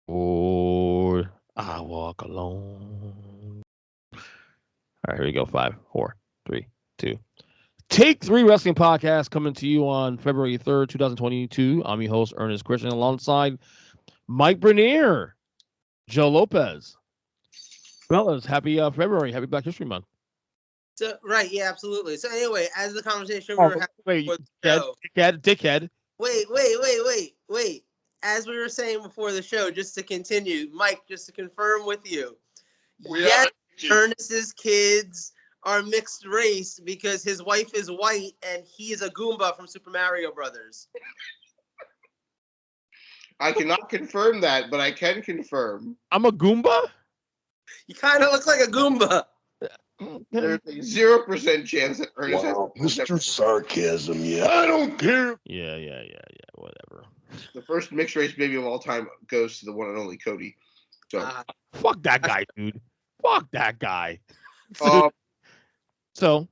Or I walk alone. All right, here we go. 5, 4, 3, 2. Take 3 Wrestling Podcast coming to you on February 3rd, 2022. I'm your host, Ernest Christian, alongside Mike Bernier, Joe Lopez. Fellas, happy February. Happy Black History Month. So, right, yeah, absolutely. So anyway, as the conversation we Oh, were having wait, before the show, dickhead. Wait. As we were saying before the show, just to continue, Mike, just to confirm with you, yes, Ernest's kids are mixed race because his wife is white and he is a Goomba from Super Mario Brothers. I cannot confirm that, but I can confirm. I'm a Goomba? You kind of look like a Goomba. There's a 0% chance that Ernest has Mr. Sarcasm, yeah. I don't care. Yeah, whatever. The first mixed race baby of all time goes to the one and only Cody. So fuck that guy, dude. Fuck that guy. So,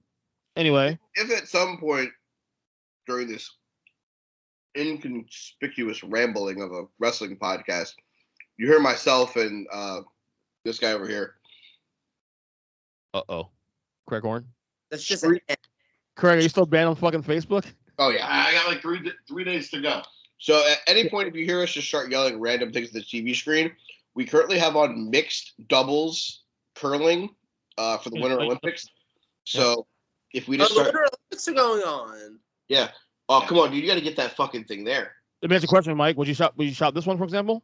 anyway. If at some point during this inconspicuous rambling of a wrestling podcast, you hear myself and this guy over here. Uh-oh. Craig Horn? That's just Craig, are you still banned on fucking Facebook? Oh, yeah. I got like three days to go. So at any point, if you hear us just start yelling random things at the TV screen, we currently have on mixed doubles curling for the Winter Olympics. So if we just the Winter Olympics are going on. Yeah. Oh, come on, dude. You got to get that fucking thing there. Let me ask you a question, Mike. Would you shop this one, for example?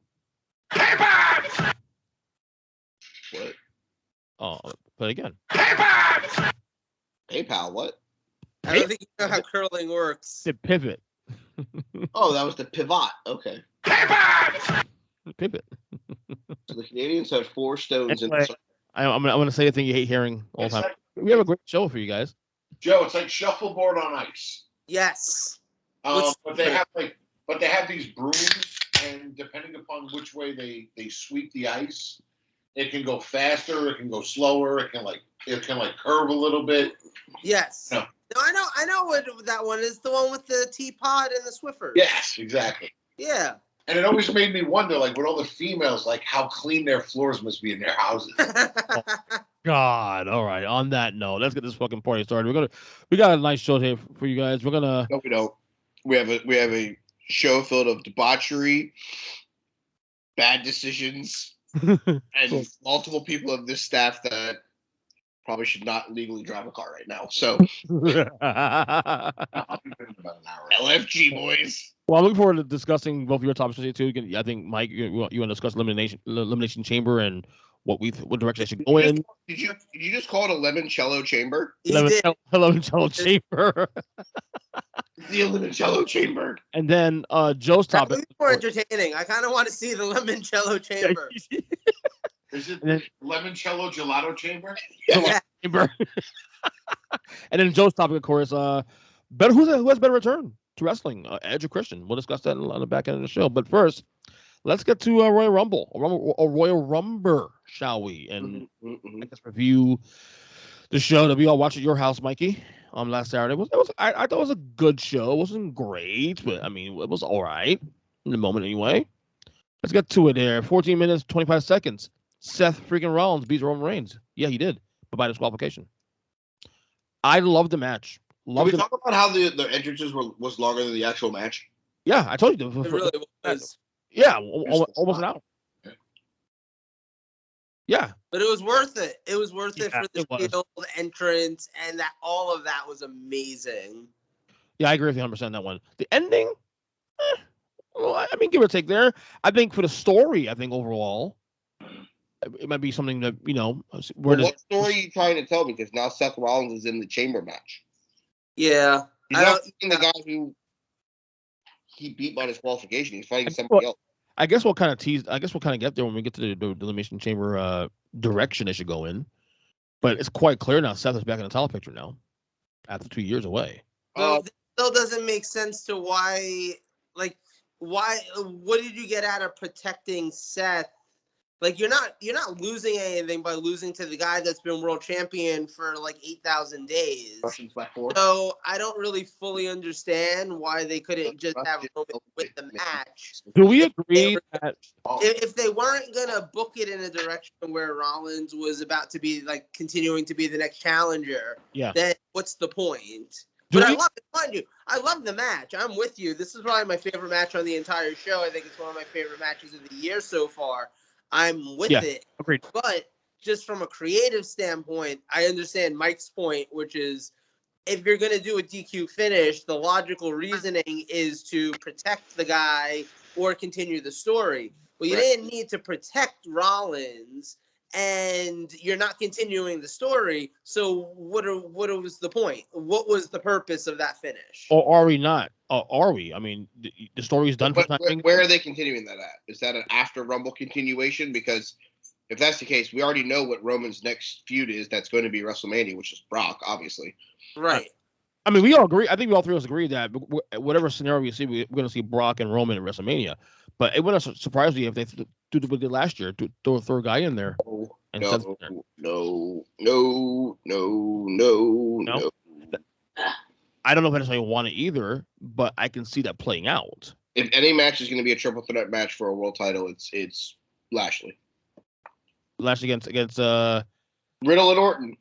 What? Oh, play it again. PayPal, what? I don't think you know how curling works. The pivot. Oh, that was the pivot. Okay. Pivot. So the Canadians have 4 stones anyway, in I'm going to say a thing you hate hearing all the time. We have a great show for you guys. Joe, it's like shuffleboard on ice. Yes. But they have these brooms, and depending upon which way they sweep the ice, it can go faster, it can go slower, it can curve a little bit. Yes. No. No, I know what that one is. The one with the teapot and the Swiffer. Yes, exactly. Yeah. And it always made me wonder, like, with all the females, like, how clean their floors must be in their houses. God, all right. On that note, let's get this fucking party started. We got a nice show here for you guys. We're gonna. No, we don't. We have a show filled of debauchery, bad decisions, and multiple people of this staff that probably should not legally drive a car right now. So LFG boys. Well, I'm looking forward to discussing both of your topics today too. I think Mike, you want to discuss elimination chamber and what direction I should go in. Did you just call it a limoncello chamber? Limoncello chamber. The limoncello chamber. And then Joe's topic. That's more entertaining. I kind of want to see the limoncello chamber. Is it limoncello gelato chamber? Yeah. Chamber. And then Joe's topic, of course, who has better return to wrestling, Edge or Christian? We'll discuss that on the back end of the show. But first, let's get to Royal Rumble, a Royal Rumble, shall we? And let's review the show that we all watched at your house, Mikey, last Saturday. I thought it was a good show. It wasn't great, but I mean, it was all right in the moment anyway. Let's get to it here. 14 minutes, 25 seconds. Seth freaking Rollins beats Roman Reigns. Yeah, he did, but by disqualification. I loved the match. Can we talk about how the entrances was longer than the actual match? Yeah, I told you. It really was. Yeah, almost an hour. Yeah. But it was worth it. It was worth it for the Shield entrance, and that all of that was amazing. Yeah, I agree with you 100% on that one. The ending, well, I mean, give or take there. I think for the story, overall, it might be something that, what story are you trying to tell me? Because now Seth Rollins is in the chamber match. Yeah. He's not the guy who he beat by disqualification. He's fighting somebody else. I guess we'll kind of get there when we get to the Elimination Chamber direction they should go in. But it's quite clear now Seth is back in the title picture now after 2 years away. Well, it still doesn't make sense to what did you get out of protecting Seth Like you're not losing anything by losing to the guy that's been world champion for like 8,000 days. Russians by 4. So I don't really fully understand why they couldn't just have Roman win the match. Do we agree that If they weren't gonna book it in a direction where Rollins was about to be like continuing to be the next challenger, then what's the point? But I love it. Mind you, I love the match. I'm with you. This is probably my favorite match on the entire show. I think it's one of my favorite matches of the year so far. I'm with it. Agreed. But just from a creative standpoint, I understand Mike's point, which is if you're going to do a DQ finish, the logical reasoning is to protect the guy or continue the story. Well, you didn't need to protect Rollins, and you're not continuing the story. So what was the point? What was the purpose of that finish? Or are we not? Are we? I mean, the story is done for time. Where are they continuing that at? Is that an after Rumble continuation? Because if that's the case, we already know what Roman's next feud is. That's going to be WrestleMania, which is Brock, obviously. Right. I mean, we all agree. I think we all three of us agree that whatever scenario we see, we're going to see Brock and Roman at WrestleMania. But it wouldn't surprise me if they do what they did last year, throw a guy in there. No. I don't know if I necessarily want it either, but I can see that playing out. If any match is going to be a triple threat match for a world title, it's Lashley. Lashley against Riddle and Orton.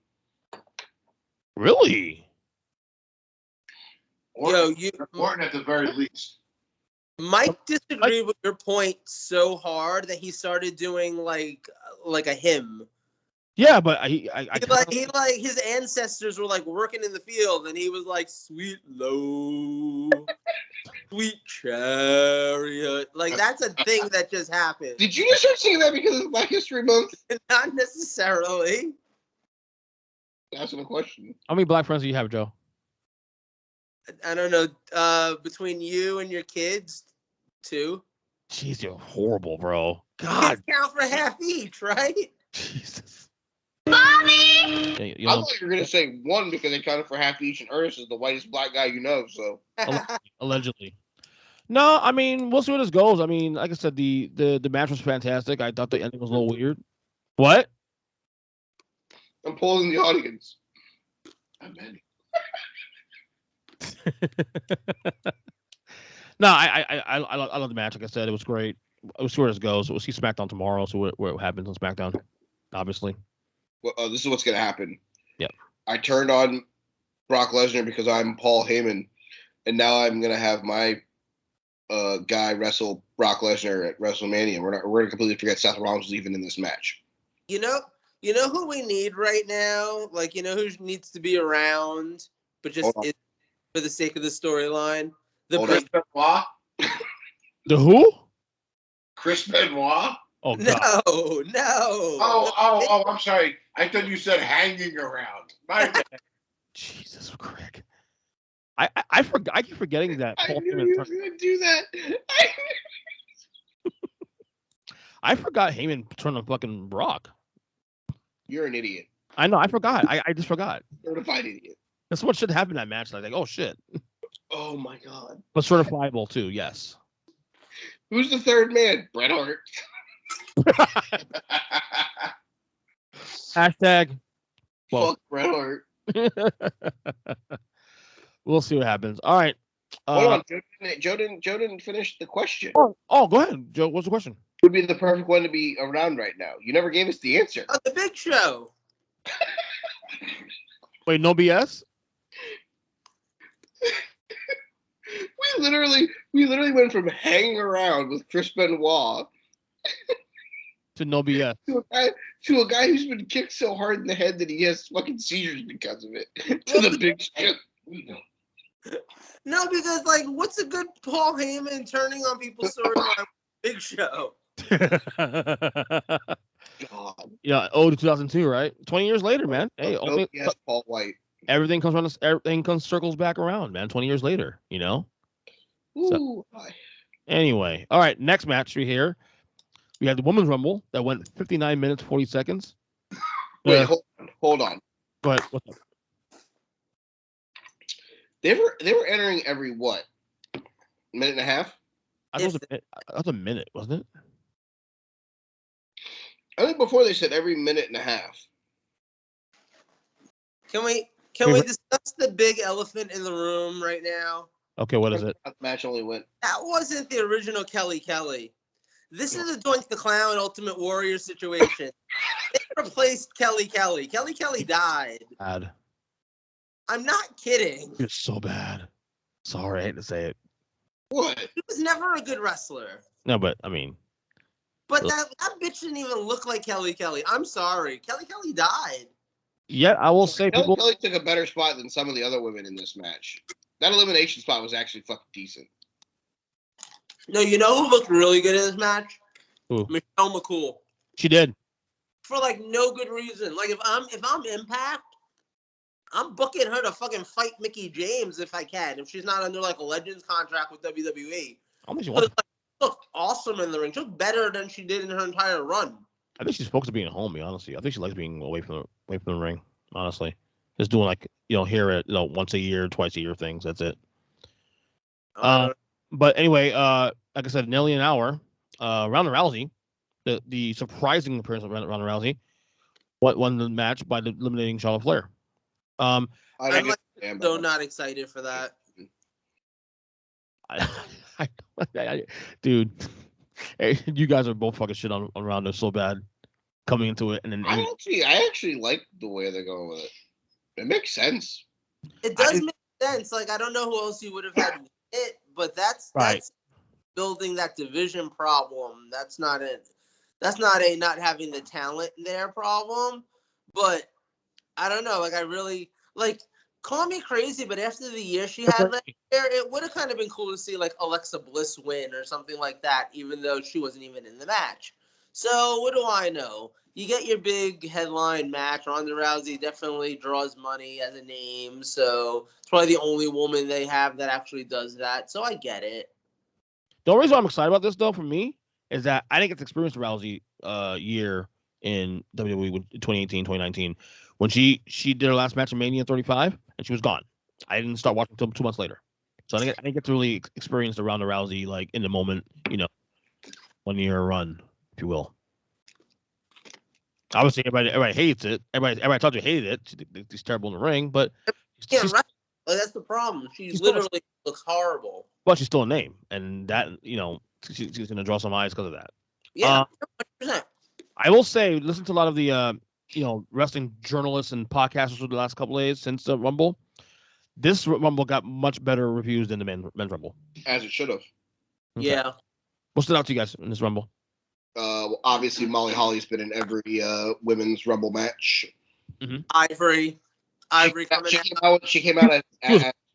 Really? Orton at the very least. Mike disagreed with your point so hard that he started doing like a hymn. Yeah, but he his ancestors were like working in the field, and he was like, "Sweet low, sweet chariot." Like that's a thing that just happened. Did you just start singing that because of Black History Month? Not necessarily. Asking a question. How many black friends do you have, Joe? I don't know. Between you and your kids, 2. Jeez, you're horrible, bro. God. Kids count for half each, right? Jesus. Mommy! I thought you were going to say 1 because they counted for half each, and Ernest is the whitest black guy you know, so. Allegedly. No, I mean, we'll see where this goes. I mean, like I said, the match was fantastic. I thought the ending was a little weird. What? I'm polling the audience. Not many. No, I love the match. Like I said, it was great. We'll see where this goes. We'll see SmackDown tomorrow. So what happens on SmackDown, obviously. Well, this is what's going to happen. Yep. I turned on Brock Lesnar because I'm Paul Heyman, and now I'm going to have my guy wrestle Brock Lesnar at WrestleMania. We're going to completely forget Seth Rollins was even in this match. You know who we need right now? Like, you know who needs to be around, but just for the sake of the storyline? Chris Benoit? The who? Chris Benoit? Oh, God. No. Oh, I'm sorry. I thought you said hanging around. My bad. Jesus, Craig. I keep forgetting that. I knew you were going to do that. I forgot Heyman turned on fucking Brock. You're an idiot. I know. I forgot. I just forgot. Certified idiot. That's what should happen in that match. Like, oh, shit. Oh, my God. But certifiable, too. Yes. Who's the third man? Bret Hart. Hashtag. Well, Fuck Bret Hart. We'll see what happens. All right. Hold on. Joe didn't finish the question. Oh, go ahead, Joe. What's the question? Would be the perfect one to be around right now. You never gave us the answer. Oh, the Big Show. Wait, no BS? We literally went from hanging around with Chris Benoit to no BS. to a guy who's been kicked so hard in the head that he has fucking seizures because of it. To the Big Show. No, because like, what's a good Paul Heyman turning on people's storyline? Big Show. God. Yeah, 2002, right? 20 years later, man. Hey, yes, Paul White. Everything circles back around, man. 20 years later, you know. Ooh. So, anyway, all right. Next match we had the Women's Rumble that went 59 minutes 40 seconds. Wait, hold on. Go ahead. What's up? They were entering every what? Minute and a half? I thought it was a minute, wasn't it? I think before they said every minute and a half. Can we discuss the big elephant in the room right now? Okay, what is it? The match only went. That wasn't the original Kelly Kelly. This is a Doink the Clown Ultimate Warrior situation. They replaced Kelly Kelly. Kelly Kelly died. Bad. I'm not kidding. It's so bad. Sorry, I hate to say it. What? He was never a good wrestler. No, but I mean. But that bitch didn't even look like Kelly Kelly. I'm sorry. Kelly Kelly died. Yet I will say Kelly people. Kelly took a better spot than some of the other women in this match. That elimination spot was actually fucking decent. No, you know who looked really good in this match? Who? Michelle McCool. She did. For like no good reason. Like if I'm Impact, I'm booking her to fucking fight Mickie James if I can. If she's not under like a Legends contract with WWE. I think she But, wants. like, she looked awesome in the ring. She looked better than she did in her entire run. I think she's supposed to be at home. Honestly, I think she likes being away from the ring. Honestly, just doing like here at once a year, twice a year things. That's it. But anyway, like I said, nearly an hour. Ronda Rousey, the surprising appearance of Ronda Rousey, won the match by eliminating Charlotte Flair. I'm like so not excited for that. Dude, hey, you guys are both fucking shit on Ronda so bad coming into it, and then I actually like the way they're going with it. It makes sense. It does make sense. Like I don't know who else you would have had it, but that's building that division problem. That's not a not having the talent there problem. But I don't know. Like I really like. Call me crazy, but after the year she had last year, it would have kind of been cool to see like Alexa Bliss win or something like that, even though she wasn't even in the match. So what do I know? You get your big headline match. Ronda Rousey definitely draws money as a name, so it's probably the only woman they have that actually does that. So I get it. The only reason I'm excited about this, though, for me, is that I didn't get to experience the Rousey year in WWE in 2018, 2019. When she did her last match in Mania 35, and she was gone. I didn't start watching until 2 months later. So I didn't get to really experience the Ronda Rousey, like, in the moment, 1 year run, if you will. Obviously, everybody hates it. Everybody told you hated it. She's terrible in the ring, but that's the problem. She literally looks horrible. But she's still a name, and that she's going to draw some eyes because of that. Yeah, 100%. I will say, listen to a lot of the wrestling journalists and podcasters for the last couple of days since the Rumble. This Rumble got much better reviews than the men's Rumble. As it should have. Okay. Yeah. What stood out to you guys in this Rumble? Obviously, Molly Holly's been in every women's Rumble match. Mm-hmm. Ivory she came out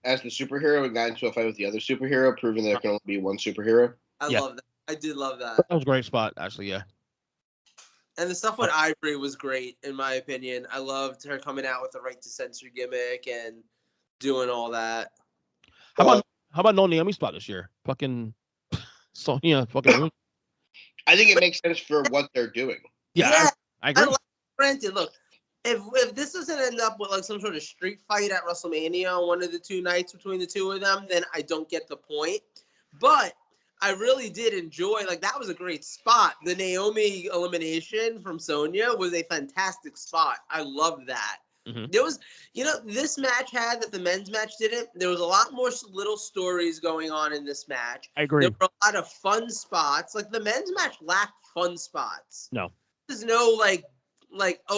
as the superhero and got into a fight with the other superhero, proving there can only be one superhero. I love that. I did love that. That was a great spot, actually, yeah. And the stuff with Ivory was great, in my opinion. I loved her coming out with the right to censor gimmick and doing all that. How about no Naomi spot this year? Fucking Sonya, fucking. I think it makes sense for what they're doing. Yeah. I agree. Granted, look, if this doesn't end up with like some sort of street fight at WrestleMania on one of the two nights between the two of them, then I don't get the point. But I really did enjoy, like, that was a great spot. The Naomi elimination from Sonya was a fantastic spot. I loved that. Mm-hmm. There was, this match had that the men's match didn't. There was a lot more little stories going on in this match. I agree. There were a lot of fun spots. Like, the men's match lacked fun spots. No. There's no,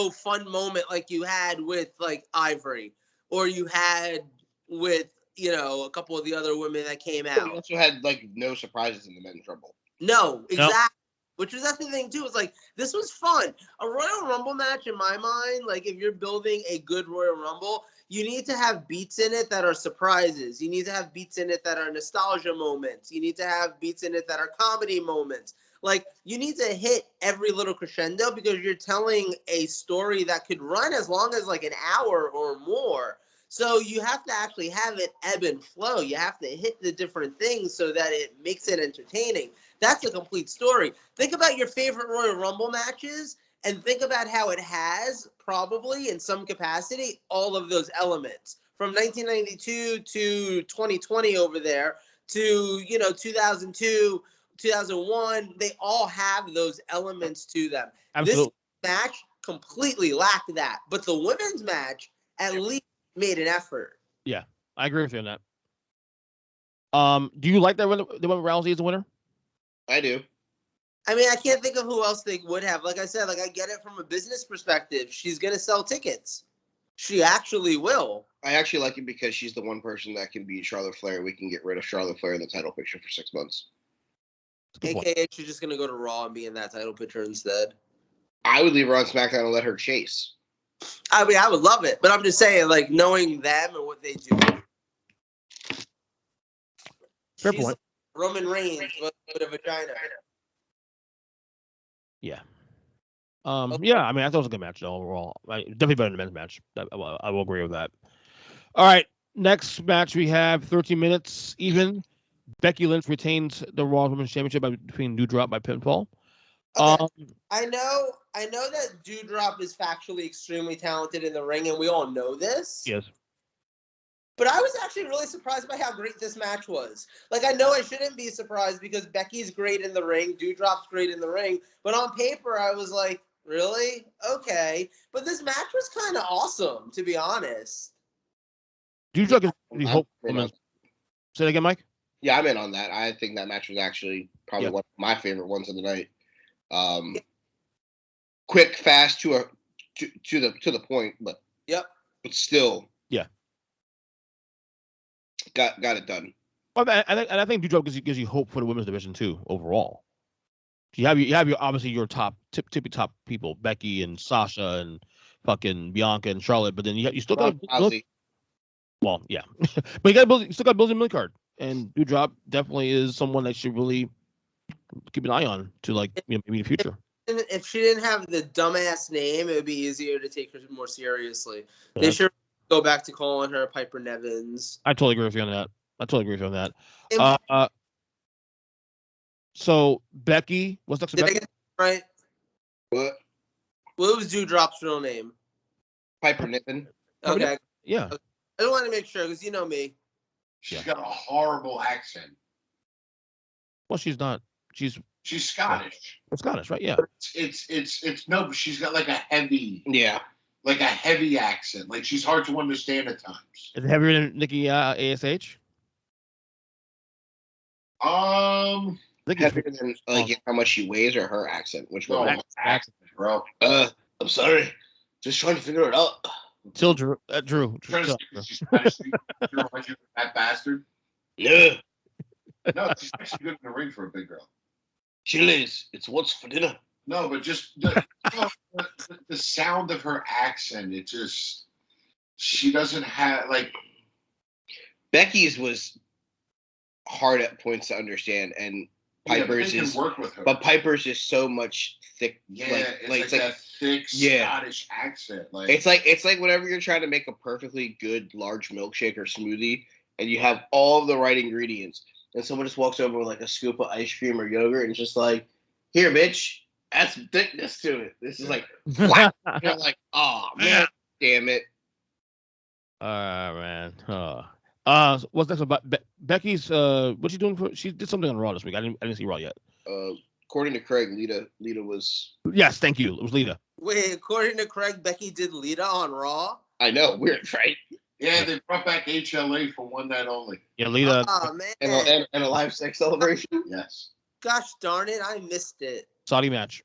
fun moment like you had with, like, Ivory. Or you had with, a couple of the other women that came out. We also had no surprises in the men's Rumble. No, exactly. Nope. Which was that's the thing too. It's like this was fun. A Royal Rumble match, in my mind, like if you're building a good Royal Rumble, you need to have beats in it that are surprises. You need to have beats in it that are nostalgia moments. You need to have beats in it that are comedy moments. Like you need to hit every little crescendo because you're telling a story that could run as long as like an hour or more. So you have to actually have it ebb and flow. You have to hit the different things so that it makes it entertaining. That's a complete story. Think about your favorite Royal Rumble matches and think about how it has, probably in some capacity, all of those elements. From 1992 to 2020 over there to, 2002 2001, they all have those elements to them. Absolutely. This match completely lacked that, but the women's match at least made an effort. Yeah, I agree with you on that. Do you like that when Rousey is the winner? I do. I mean, I can't think of who else they would have. Like I said, like I get it from a business perspective. She's gonna sell tickets. She actually will. I actually like it because she's the one person that can beat Charlotte Flair. We can get rid of Charlotte Flair in the title picture for 6 months. AKA, she's just gonna go to Raw and be in that title picture instead. I would leave her on SmackDown and let her chase. I mean, I would love it, but I'm just saying, like, knowing them and what they do. Fair She's point. like Roman Reigns with a vagina. Yeah. Yeah, I mean, I thought it was a good match though, overall. Definitely better than the men's match. I will agree with that. All right, next match we have 13 minutes even. Becky Lynch retains the Raw Women's Championship between Doudrop by pinfall. Okay. I know that Doudrop is factually extremely talented in the ring, and we all know this. Yes. But I was actually really surprised by how great this match was. Like, I know I shouldn't be surprised because Becky's great in the ring, Doudrop's great in the ring, but on paper I was like, really? Okay. But this match was kind of awesome, to be honest. Doudrop is the hope. Say that again, Mike? Yeah, I'm in on that. I think that match was actually probably one of my favorite ones of the night. Quick, fast, to the point, but but still, got it done. Well, I think Doudrop gives you hope for the women's division too overall. You have your obviously your tippy top people, Becky and Sasha and fucking Bianca and Charlotte, but then you still got well, yeah, but you still got Billy Millicard, and Doudrop definitely is someone that should really keep an eye on to, like, maybe in the future. If she didn't have the dumbass name, it would be easier to take her more seriously. Yeah. They should go back to calling her Piper Nevins. I totally agree with you on that. So Becky, what's next? Did I get that right? What was Doudrop's real name? Piper Niven. Okay. Yeah. I don't want to make sure because you know me. She's got a horrible accent. Well, she's not. She's Scottish. Scottish, right? Yeah. It's no, but she's got like a heavy accent. Like, she's hard to understand at times. Is it heavier than Nikki ASH? Heavier than how much she weighs or her accent? Which one? Accent, bro. I'm sorry. Just trying to figure it out. Till Drew. She's Spanish. That bastard. Yeah. No, she's actually good in the ring for a big girl. Chili's. It's what's for dinner. No, but just the sound of her accent. It just, she doesn't have, like. Becky's was hard at points to understand, and Piper's is work with her. But Piper's just so much thick. It's like that thick Scottish accent. Like, it's like whenever you're trying to make a perfectly good large milkshake or smoothie, and you have all the right ingredients, and someone just walks over with like a scoop of ice cream or yogurt, and it's just like, here, bitch, add some thickness to it. This is like, flat. You're like, oh man, damn it. Man. What's next about Becky's? What's she doing? She did something on Raw this week. I didn't see Raw yet. According to Craig, Lita was. Yes, thank you. It was Lita. Wait, according to Craig, Becky did Lita on Raw? I know, weird, right? Yeah, they brought back HLA for one night only. Yeah, Lita. Oh, man. And a live sex celebration? Yes. Gosh darn it, I missed it. Saudi match.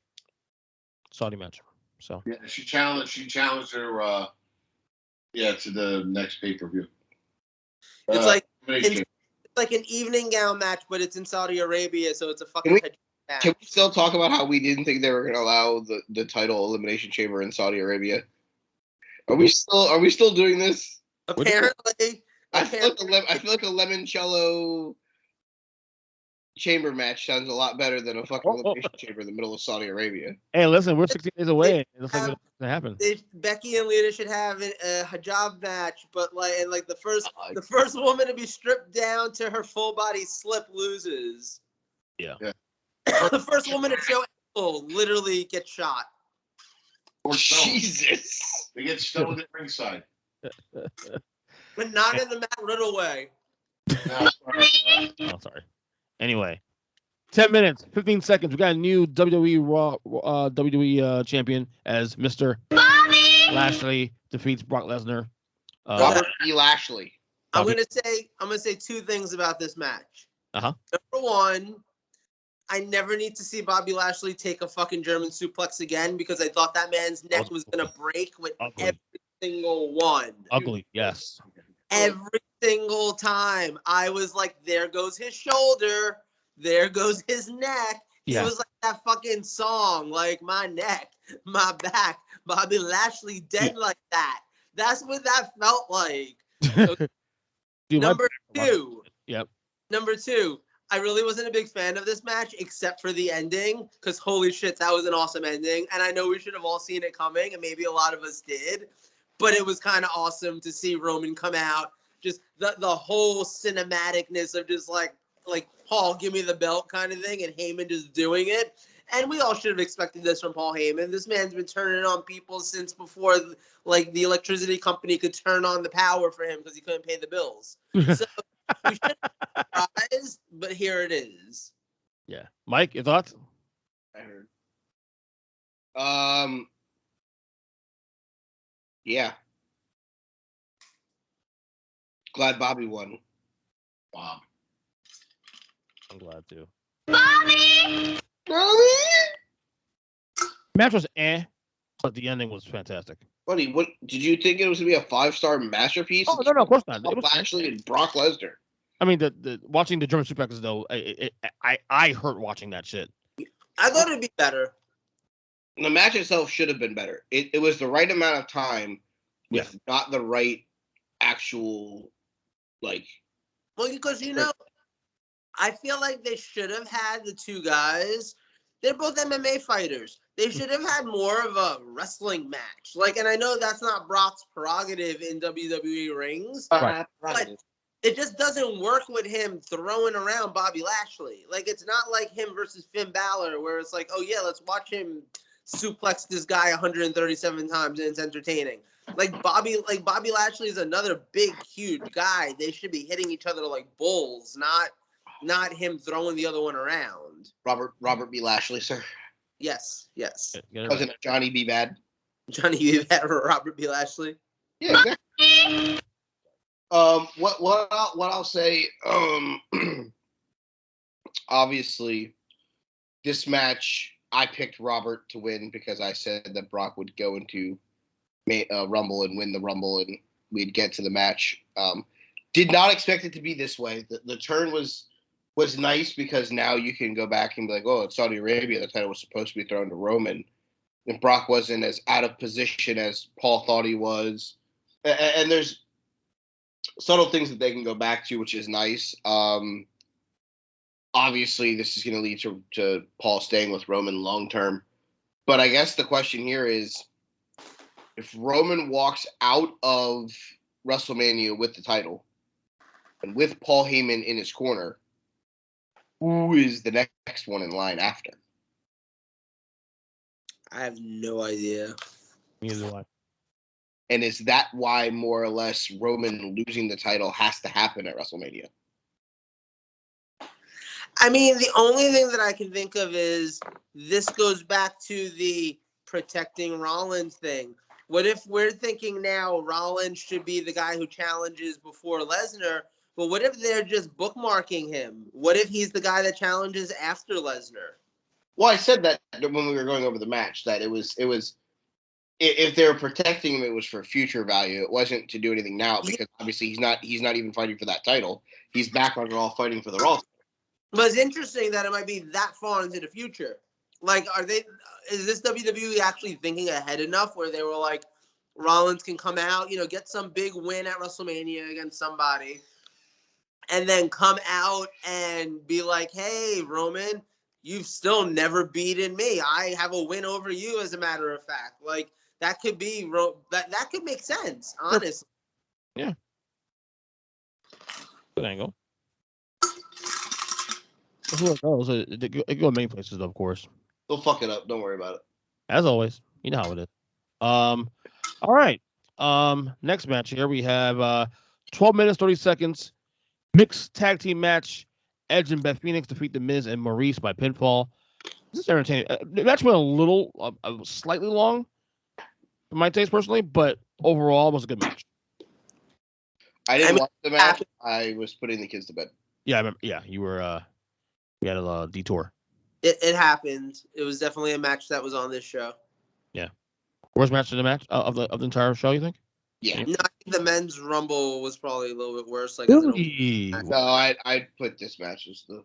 So. Yeah, she challenged her. To the next pay-per-view. It's like an evening gown match, but it's in Saudi Arabia, so it's a fucking match. Can we still talk about how we didn't think they were going to allow the title Elimination Chamber in Saudi Arabia? Are we still doing this? Apparently. I feel like a limoncello chamber match sounds a lot better than a fucking Elimination Chamber in the middle of Saudi Arabia. Hey, listen, we're 16 days away. It looks like it's gonna happen. Becky and Lita should have a hijab match, but the first woman to be stripped down to her full body slip loses. Yeah. The first woman to show ankle literally gets shot. Or Jesus. They get stoned at ringside. But not in the Matt Riddle way. No, sorry. Oh, sorry. Anyway, 10 minutes, 15 seconds. We got a new WWE Raw WWE champion as Mr. Lashley defeats Brock Lesnar. Robert E. Lashley. I'm gonna say two things about this match. Uh-huh. Number one, I never need to see Bobby Lashley take a fucking German suplex again because I thought that man's neck was gonna break with every single one. Ugly, yes. Every single time, I was like, "There goes his shoulder, there goes his neck." Yeah. It was like that fucking song, like my neck, my back, Bobby Lashley dead like that. That's what that felt like. Dude, Number two. Yep. Number two, I really wasn't a big fan of this match except for the ending because holy shit, that was an awesome ending. And I know we should have all seen it coming and maybe a lot of us did, but it was kind of awesome to see Roman come out. Just the whole cinematicness of just like Paul, give me the belt kind of thing and Heyman just doing it. And we all should have expected this from Paul Heyman. This man's been turning on people since before like the electricity company could turn on the power for him because he couldn't pay the bills. So we should have been surprised, but here it is. Yeah. Mike, your thoughts? I heard. Yeah. Glad Bobby won. Bob. I'm glad too. Bobby! Match was but the ending was fantastic. Buddy, what did you think it was gonna be a 5-star masterpiece? Oh, no, of course not. It was Lashley and Brock Lesnar. I mean, the watching the German suplexes though, I hurt watching that shit. I thought it'd be better. The match itself should have been better. It was the right amount of time with not the right actual like. Well, because I feel like they should have had the two guys. They're both MMA fighters. They should have had more of a wrestling match. Like, and I know that's not Brock's prerogative in WWE rings, Right. but it just doesn't work with him throwing around Bobby Lashley. Like, it's not like him versus Finn Balor where it's like, oh yeah, let's watch him suplex this guy 137 times and it's entertaining. Like Bobby Lashley is another big, huge guy. They should be hitting each other like bulls, not him throwing the other one around. Robert B. Lashley, sir. Yes. Wasn't it Johnny B. Bad? Johnny B. Bad or Robert B. Lashley? Yeah, exactly. What I'll say, obviously, this match I picked Robert to win because I said that Brock would go into Rumble and win the Rumble and we'd get to the match. Did not expect it to be this way. The turn was nice because now you can go back and be like, oh, it's Saudi Arabia. The title was supposed to be thrown to Roman. And Brock wasn't as out of position as Paul thought he was. And there's subtle things that they can go back to, which is nice. Obviously, this is going to lead to Paul staying with Roman long term. But I guess the question here is, if Roman walks out of WrestleMania with the title and with Paul Heyman in his corner, who is the next one in line after? I have no idea. Neither do I. And is that why, more or less, Roman losing the title has to happen at WrestleMania? I mean, the only thing that I can think of is this goes back to the protecting Rollins thing. What if we're thinking now Rollins should be the guy who challenges before Lesnar, but what if they're just bookmarking him? What if he's the guy that challenges after Lesnar? Well, I said that when we were going over the match, that it was if they were protecting him, it was for future value. It wasn't to do anything now because obviously he's not even fighting for that title. He's back on Raw fighting for the Raw. But it's interesting that it might be that far into the future. Like, is this WWE actually thinking ahead enough where they were like, Rollins can come out, get some big win at WrestleMania against somebody, and then come out and be like, hey, Roman, you've still never beaten me. I have a win over you, as a matter of fact. Like, that could be that could make sense, honestly. Yeah. Good angle. Who knows? It go many places, of course. They'll fuck it up. Don't worry about it. As always, you know how it is. All right. Next match here we have 12 minutes 30 seconds mixed tag team match. Edge and Beth Phoenix defeat The Miz and Maurice by pinfall. This is entertaining. The match went a little, slightly long, for my taste personally, but overall it was a good match. I didn't watch the match. I was putting the kids to bed. Yeah, I remember. Yeah, you were. We had a detour. It happened. It was definitely a match that was on this show. Yeah. Worst match of the match of the entire show, you think? Yeah. No, I think the men's rumble was probably a little bit worse. Like, Really? No, I'd put this match as the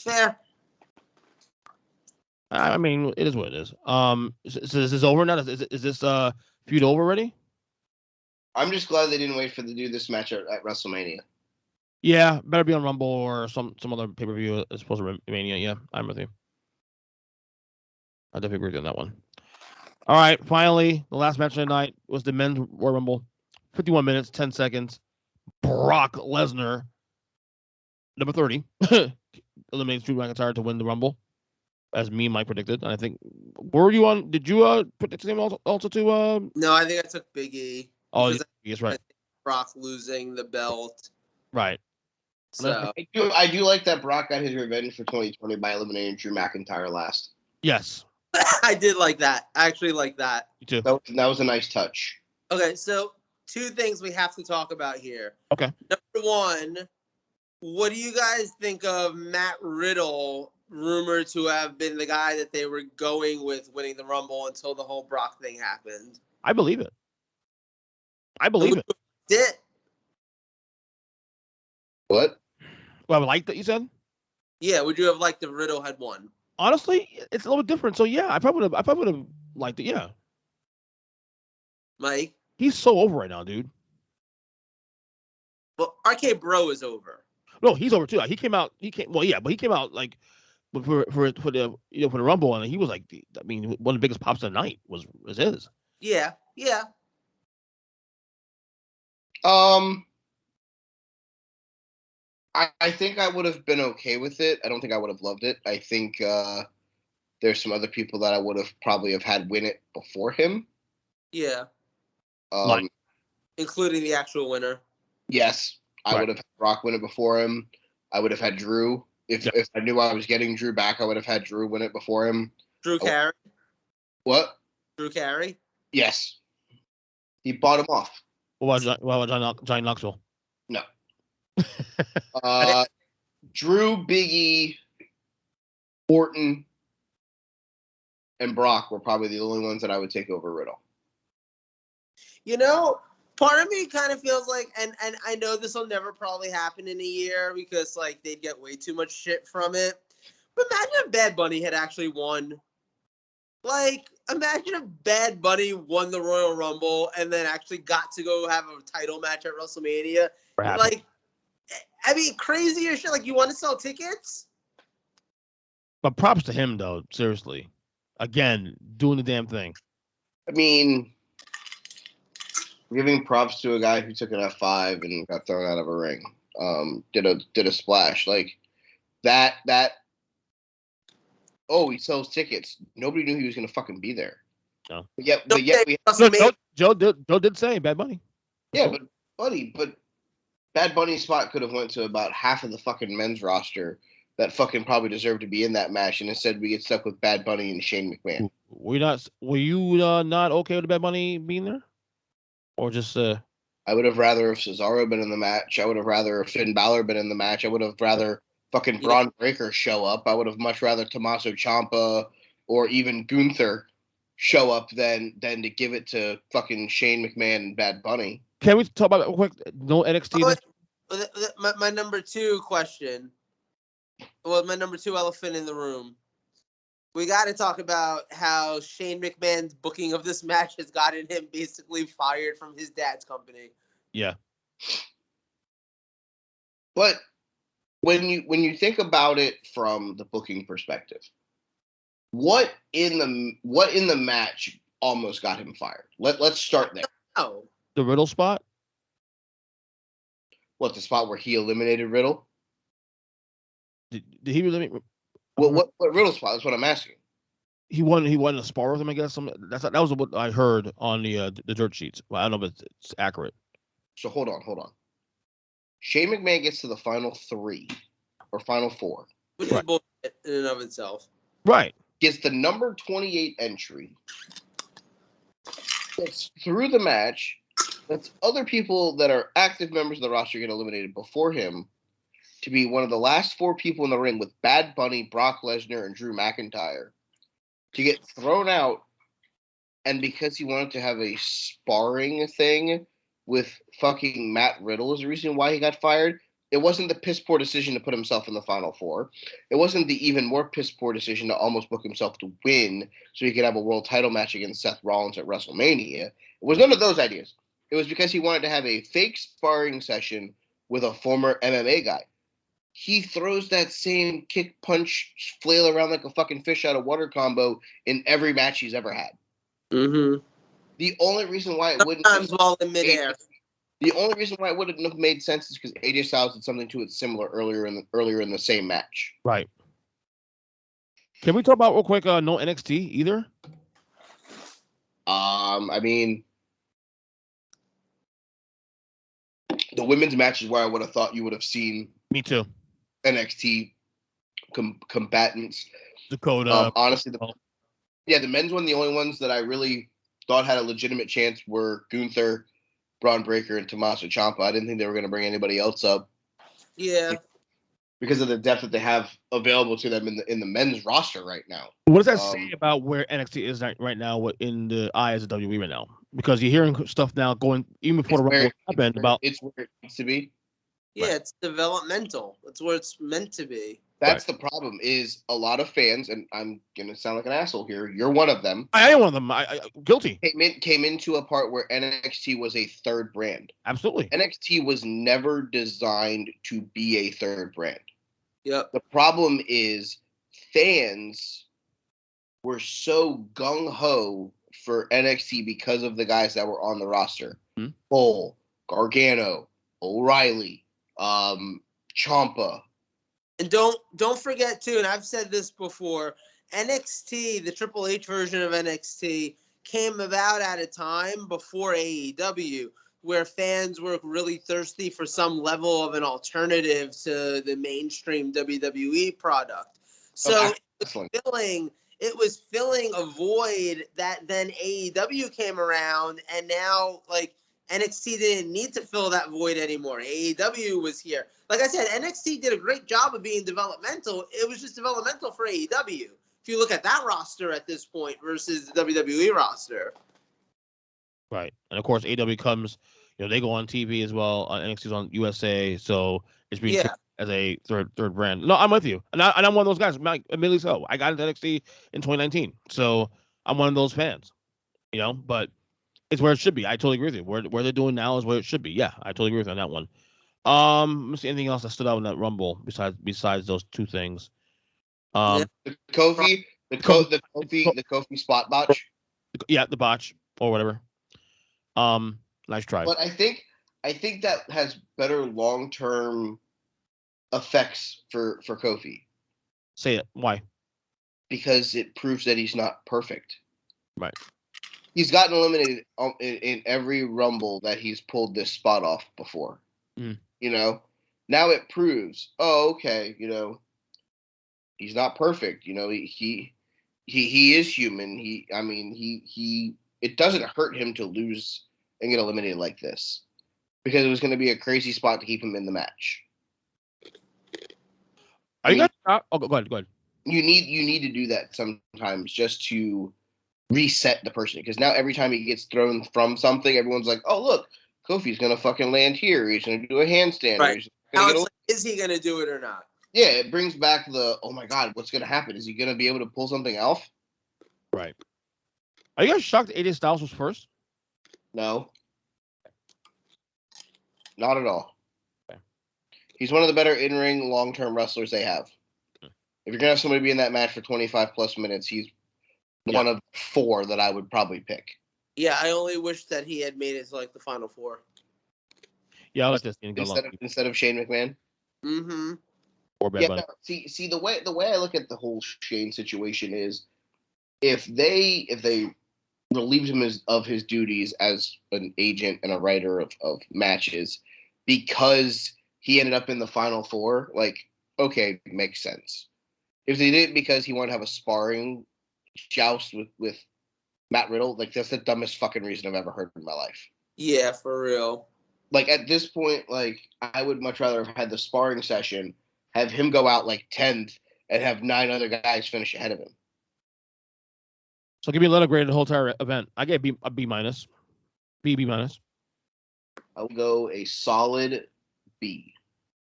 fair. I mean, it is what it is. So is this over now? Is this feud over already? I'm just glad they didn't wait to do this match at WrestleMania. Yeah, better be on Rumble or some other pay per view as opposed to Mania. Yeah, I'm with you. I definitely agree on that one. All right, finally, the last match of the night was the men's Royal Rumble. 51 minutes, 10 seconds. Brock Lesnar, number 30, eliminates Drew McIntyre to win the Rumble, as me and Mike predicted. And I think, were you on? Did you predict him also to? No, I think I took Big E. Oh, yes, right. Brock losing the belt. Right. So I do like that Brock got his revenge for 2020 by eliminating Drew McIntyre last. Yes. I did like that. I actually like that. Me too. That was a nice touch. Okay, so 2 things we have to talk about here. Okay. Number 1, what do you guys think of Matt Riddle, rumored to have been the guy that they were going with winning the Rumble until the whole Brock thing happened? I believe it. Did What? Well, I like that you said. Yeah, would you have liked if Riddle had won? Honestly, it's a little different. So yeah, I probably would have liked it. Yeah. Mike? He's so over right now, dude. Well, RK Bro is over. No, he's over too. He came out. Well, yeah, but he came out like for the for the Rumble, and he was like, I mean, one of the biggest pops of the night was his. Yeah. I think I would have been okay with it. I don't think I would have loved it. I think there's some other people that I would have probably have had win it before him. Yeah. Like? Including the actual winner. Yes, I would have had Brock win it before him. I would have had Drew. If I knew I was getting Drew back, I would have had Drew win it before him. Drew Carey? What? Drew Carey? Yes. He bought him off. What about Johnny Knoxville? No. Drew, Biggie, Orton, and Brock were probably the only ones that I would take over Riddle. Part of me kind of feels like, and I know this will never probably happen in a year because like they'd get way too much shit from it. But imagine if Bad Bunny had actually won. Like, imagine if Bad Bunny won the Royal Rumble and then actually got to go have a title match at WrestleMania. Like, I mean, crazier shit. Like, you want to sell tickets? But props to him, though. Seriously. Again, doing the damn thing. I mean, giving props to a guy who took an F5 and got thrown out of a ring. Did a splash. Like, that. Oh, he sells tickets. Nobody knew he was going to fucking be there. No. But yet Joe did say Bad Bunny. Yeah, but Bad Bunny's spot could have went to about half of the fucking men's roster that fucking probably deserved to be in that match, and instead we get stuck with Bad Bunny and Shane McMahon. Were you not okay with Bad Bunny being there, or just? I would have rather if Cesaro been in the match. I would have rather if Finn Balor been in the match. I would have rather fucking Braun Breaker show up. I would have much rather Tommaso Ciampa or even Gunther show up than to give it to fucking Shane McMahon and Bad Bunny. Can we talk about quick? No NXT. My number 2 question. Well, my number 2 elephant in the room. We got to talk about how Shane McMahon's booking of this match has gotten him basically fired from his dad's company. Yeah. But when you think about it from the booking perspective, what in the match almost got him fired? Let's start there. Oh. The Riddle spot? What, the spot where he eliminated Riddle? Did he eliminate? What Riddle spot? That's what I'm asking. He won a spar with him, I guess. That was what I heard on the dirt sheets. Well, I don't know if it's accurate. So hold on. Shane McMahon gets to the final 3. or Final Four. Which is bullshit in and of itself. Right. Gets the number 28 entry. Gets through the match. Lets other people that are active members of the roster get eliminated before him to be one of the last 4 people in the ring with Bad Bunny, Brock Lesnar, and Drew McIntyre to get thrown out. And because he wanted to have a sparring thing with fucking Matt Riddle is the reason why he got fired. It wasn't the piss poor decision to put himself in the Final Four. It wasn't the even more piss poor decision to almost book himself to win so he could have a world title match against Seth Rollins at WrestleMania. It was none of those ideas. It was because he wanted to have a fake sparring session with a former MMA guy. He throws that same kick, punch, flail around like a fucking fish out of water combo in every match he's ever had. Mm-hmm. The only reason why it wouldn't Sometimes while in midair. The only reason why it wouldn't have made sense is because AJ Styles did something to it similar earlier in the same match. Right. Can we talk about real quick? No NXT either. I mean, the women's match is where I would have thought you would have seen. Me too. NXT combatants. Dakota. Honestly, the men's one, the only ones that I really thought had a legitimate chance were Gunther, Braun Breaker, and Tommaso Ciampa. I didn't think they were going to bring anybody else up. Yeah. Because of the depth that they have available to them in the men's roster right now. What does that say about where NXT is right now in the eyes of WWE right now? Because you're hearing stuff now going even before the Rumble happened about it's where it needs to be. Yeah, It's developmental. That's where it's meant to be. That's the problem. Is a lot of fans, and I'm gonna sound like an asshole here. You're one of them. I am one of them. I guilty. Came into a part where NXT was a third brand. Absolutely. NXT was never designed to be a third brand. Yep. The problem is fans were so gung ho for NXT because of the guys that were on the roster. Mm-hmm. Cole, Gargano, O'Reilly, Ciampa. And don't forget too, and I've said this before, NXT, the Triple H version of NXT, came about at a time before AEW, where fans were really thirsty for some level of an alternative to the mainstream WWE product. So it was filling a void that then AEW came around, and now like NXT didn't need to fill that void anymore. AEW was here. Like I said, NXT did a great job of being developmental. It was just developmental for AEW. If you look at that roster at this point versus the WWE roster. Right. And of course, AEW comes, they go on TV as well. NXT's on USA, so it's being picked as a third brand. No, I'm with you. And I'm one of those guys. Admittedly so. I got into NXT in 2019, so I'm one of those fans. But it's where it should be. I totally agree with you. Where they're doing now is where it should be. Yeah, I totally agree with you on that one. Let me see anything else that stood out in that Rumble besides those two things. The Kofi spot botch. Yeah, the botch or whatever. Nice try. But I think that has better long-term effects for Kofi. Say it. Why? Because it proves that he's not perfect. Right. He's gotten eliminated in every Rumble that he's pulled this spot off before. Mm. Now it proves, okay, he's not perfect. He is human. It doesn't hurt him to lose and get eliminated like this because it was going to be a crazy spot to keep him in the match. Go ahead. You need to do that sometimes just to reset the person, because now every time he gets thrown from something, everyone's like, oh look, Kofi's gonna fucking land here, he's gonna do a handstand, right. Is he gonna do it or not? Yeah, it brings back the, oh my god, what's gonna happen? Is he gonna be able to pull something off? Right. Are you guys shocked AJ Styles was first? No, not at all. Okay. He's one of the better in-ring long-term wrestlers they have. If you're gonna have somebody be in that match for 25 plus minutes, he's one of 4 that I would probably pick. Yeah, I only wish that he had made it to like the Final Four. Yeah, I like this instead of Shane McMahon. Mm-hmm. Or Bad Bunny. See the way I look at the whole Shane situation is, if they relieved him of his duties as an agent and a writer of matches because he ended up in the Final Four, like, okay, makes sense. If they did it because he wanted to have a sparring joust with Matt Riddle, like that's the dumbest fucking reason I've ever heard in my life. Yeah, for real. Like at this point, like I would much rather have had the sparring session, have him go out like 10th, and have 9 other guys finish ahead of him. So give me a letter grade the whole entire event. I get a B minus. B minus. I'll go a solid B.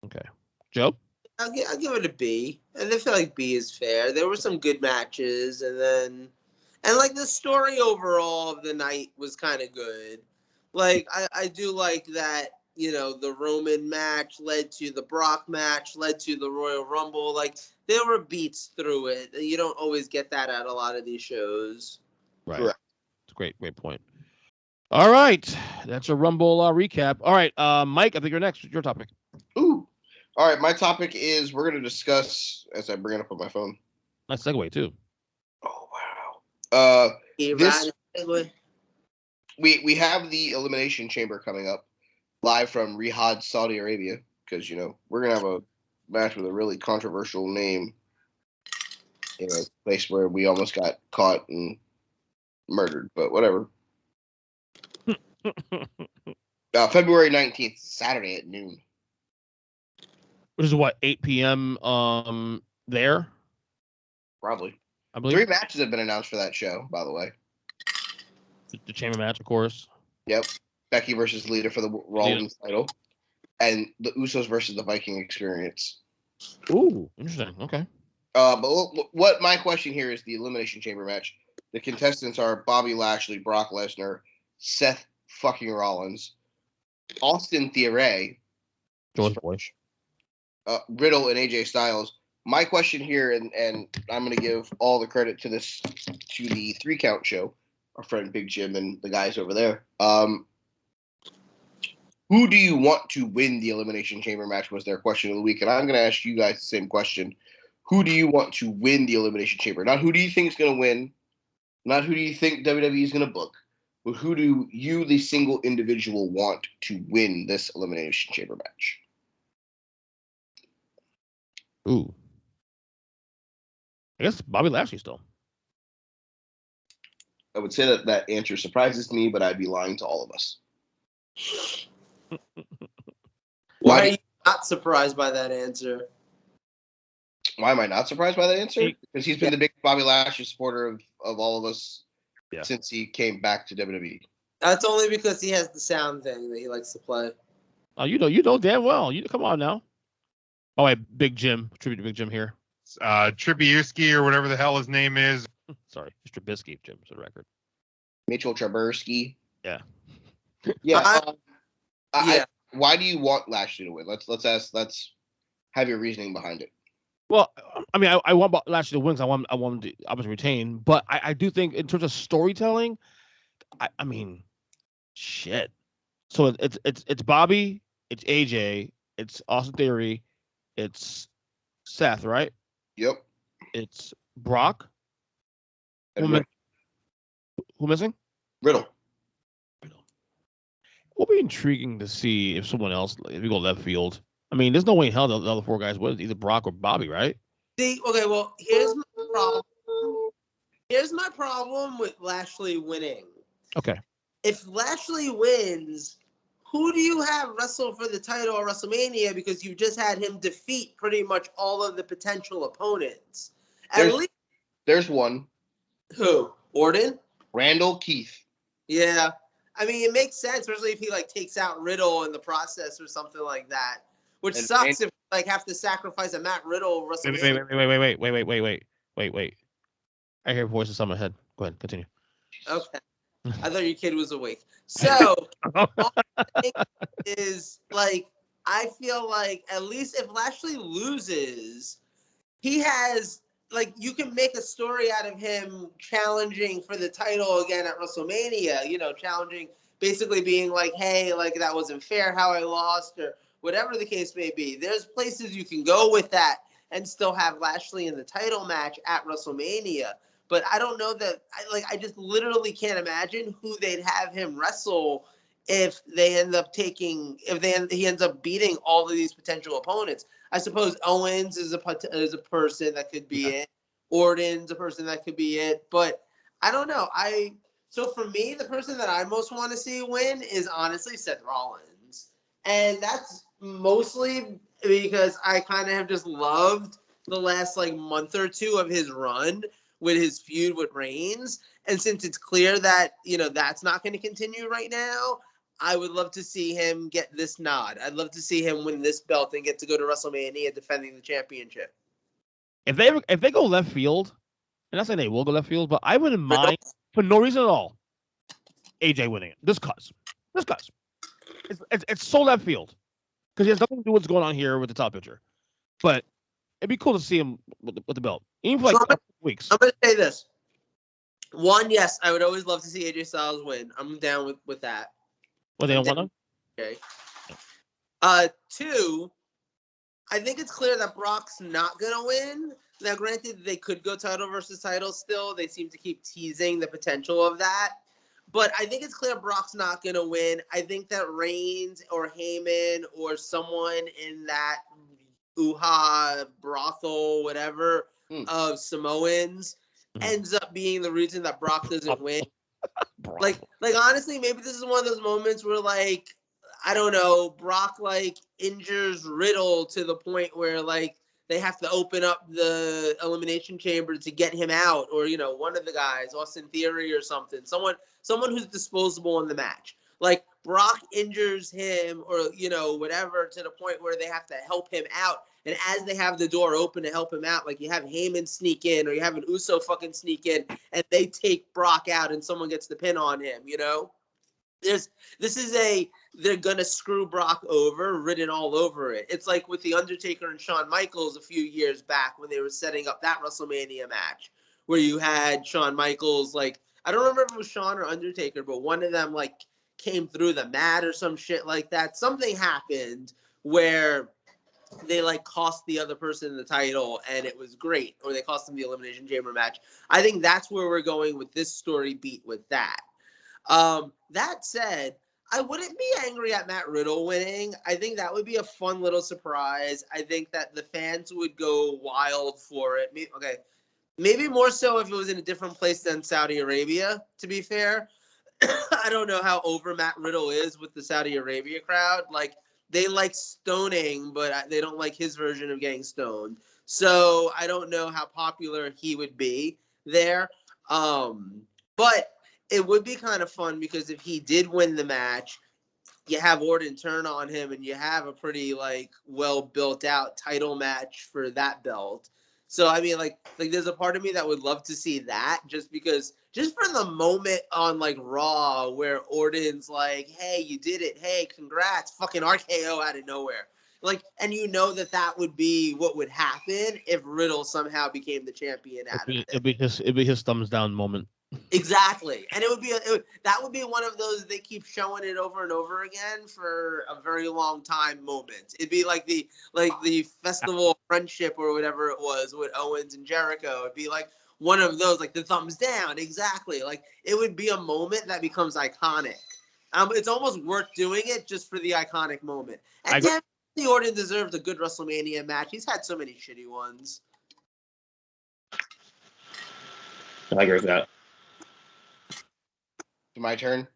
Okay. Joe? I'll give it a B. And I feel like B is fair. There were some good matches, and like the story overall of the night was kind of good. Like I do like that, you know, the Roman match led to the Brock match, led to the Royal Rumble. Like there were beats through it. You don't always get that at a lot of these shows. Right. Correct. It's a great point. All right. That's a Rumble recap. All right, Mike, I think you're next. What's your topic? Ooh. All right, my topic is we're going to discuss, as I bring it up on my phone. Nice segue, too. Oh, wow. This, we have the Elimination Chamber coming up live from Riyadh, Saudi Arabia, because, you know, we're going to have a match with a really controversial name in a place where we almost got caught and murdered, but whatever. February 19th, Saturday at noon. Which is what, 8 p.m. there? Probably. I believe 3 matches have been announced for that show, by the way. The chamber match, of course. Yep. Becky versus Lita for the Rollins title. And the Usos versus the Viking Experience. Ooh, interesting. Okay. But what my question here is the Elimination Chamber match. The contestants are Bobby Lashley, Brock Lesnar, Seth fucking Rollins, Austin Theory, George Bush, Riddle, and AJ Styles. My question here, and I'm going to give all the credit to the 3-count show, our friend Big Jim and the guys over there. Who do you want to win the Elimination Chamber match was their question of the week. And I'm going to ask you guys the same question. Who do you want to win the Elimination Chamber? Not who do you think is going to win, not who do you think WWE is going to book, but who do you, the single individual, want to win this Elimination Chamber match? Ooh. I guess Bobby Lashley still. I would say that answer surprises me, but I'd be lying to all of us. Why are you not surprised by that answer? Why am I not surprised by that answer? Because he's been the biggest Bobby Lashley supporter of all of us since he came back to WWE. That's only because he has the sound thing that he likes to play. Oh, you know damn well. You come on now. Oh, wait, Big Jim. Tribute to Big Jim here. Trubisky or whatever the hell his name is. Sorry, it's Trubisky, Jim, for the record. Mitchell Trubisky. Yeah. Yeah. Why do you want Lashley to win? Let's have your reasoning behind it. Well, I mean, I want Lashley to win because I want him to obviously retain, but I do think in terms of storytelling, I mean, shit. So it's Bobby, it's AJ, it's Austin Theory, it's Seth, right? Yep. It's Brock. And who missing? Riddle. Will be intriguing to see if someone else, if we go left field. I mean, there's no way in hell the other 4 guys would. Either Brock or Bobby, right? See, okay, well, here's my problem. Here's my problem with Lashley winning. Okay. If Lashley wins, who do you have wrestle for the title at WrestleMania? Because you just had him defeat pretty much all of the potential opponents. There's one. Who? Orton? Randall Keith. Yeah. I mean, it makes sense, especially if he takes out Riddle in the process or something like that. Which sucks if have to sacrifice a Matt Riddle WrestleMania. Wait. I hear voices on my head. Go ahead, continue. Okay. I thought your kid was awake. So all I think is I feel like at least if Lashley loses, he has you can make a story out of him challenging for the title again at WrestleMania, challenging, basically being hey, that wasn't fair how I lost, or whatever the case may be. There's places you can go with that and still have Lashley in the title match at WrestleMania. But I don't know that I just literally can't imagine who they'd have him wrestle if they end up he ends up beating all of these potential opponents. I suppose Owens is a person that could be it. Orton's a person that could be it. But I don't know. So for me, the person that I most want to see win is honestly Seth Rollins. And that's mostly because I kind of have just loved the last like month or two of his run with his feud with Reigns. And since it's clear that, that's not going to continue right now, I would love to see him get this nod. I'd love to see him win this belt and get to go to WrestleMania defending the championship. If they go left field, and not saying they will go left field, but I wouldn't mind for no reason at all AJ winning it. Just cause. It's so left field because he has nothing to do with what's going on here with the top picture. But it'd be cool to see him with the belt, even for like a couple weeks. I'm gonna say this. One, yes, I would always love to see AJ Styles win. I'm down with that. Well, they don't want to. Okay. Two, I think it's clear that Brock's not gonna win. Now, granted, they could go title versus title still. They seem to keep teasing the potential of that. But I think it's clear Brock's not going to win. I think that Reigns or Heyman or someone in that brothel, whatever, of Samoans ends up being the reason that Brock doesn't win. Like honestly, maybe this is one of those moments where, like, I don't know, Brock, like, injures Riddle to the point where, like, they have to open up the Elimination Chamber to get him out, or, one of the guys, Austin Theory or something, someone who's disposable in the match. Like, Brock injures him or, whatever, to the point where they have to help him out. And as they have the door open to help him out, like, you have Heyman sneak in or you have an Uso fucking sneak in and they take Brock out and someone gets the pin on him, They're gonna screw Brock over, written all over it. It's like with the Undertaker and Shawn Michaels a few years back when they were setting up that WrestleMania match, where you had Shawn Michaels, like, I don't remember if it was Shawn or Undertaker, but one of them, like, came through the mat or some shit like that. Something happened where they, like, cost the other person the title and it was great, or they cost them the Elimination Chamber match. I think that's where we're going with this story beat with that. That said, I wouldn't be angry at Matt Riddle winning. I think that would be a fun little surprise. I think that the fans would go wild for it. Maybe more so if it was in a different place than Saudi Arabia, to be fair. I don't know how over Matt Riddle is with the Saudi Arabia crowd. Like, they like stoning, but they don't like his version of getting stoned. So I don't know how popular he would be there. But it would be kind of fun because if he did win the match, you have Orton turn on him and you have a pretty, like, well built out title match for that belt. So I mean, like there's a part of me that would love to see that, just for the moment on, like, Raw where Orton's like, "Hey, you did it. Hey, congrats." Fucking RKO out of nowhere. Like, and that would be what would happen if Riddle somehow became the champion out of it. It'd be his thumbs down moment. Exactly, and that would be one of those they keep showing it over and over again for a very long time moments. It'd be like the Festival of Friendship or whatever it was with Owens and Jericho. It'd be like one of those, like the thumbs down. Exactly, like it would be a moment that becomes iconic. It's almost worth doing it just for the iconic moment. And damn, the Orton deserved a good WrestleMania match. He's had so many shitty ones. I agree with that. My turn.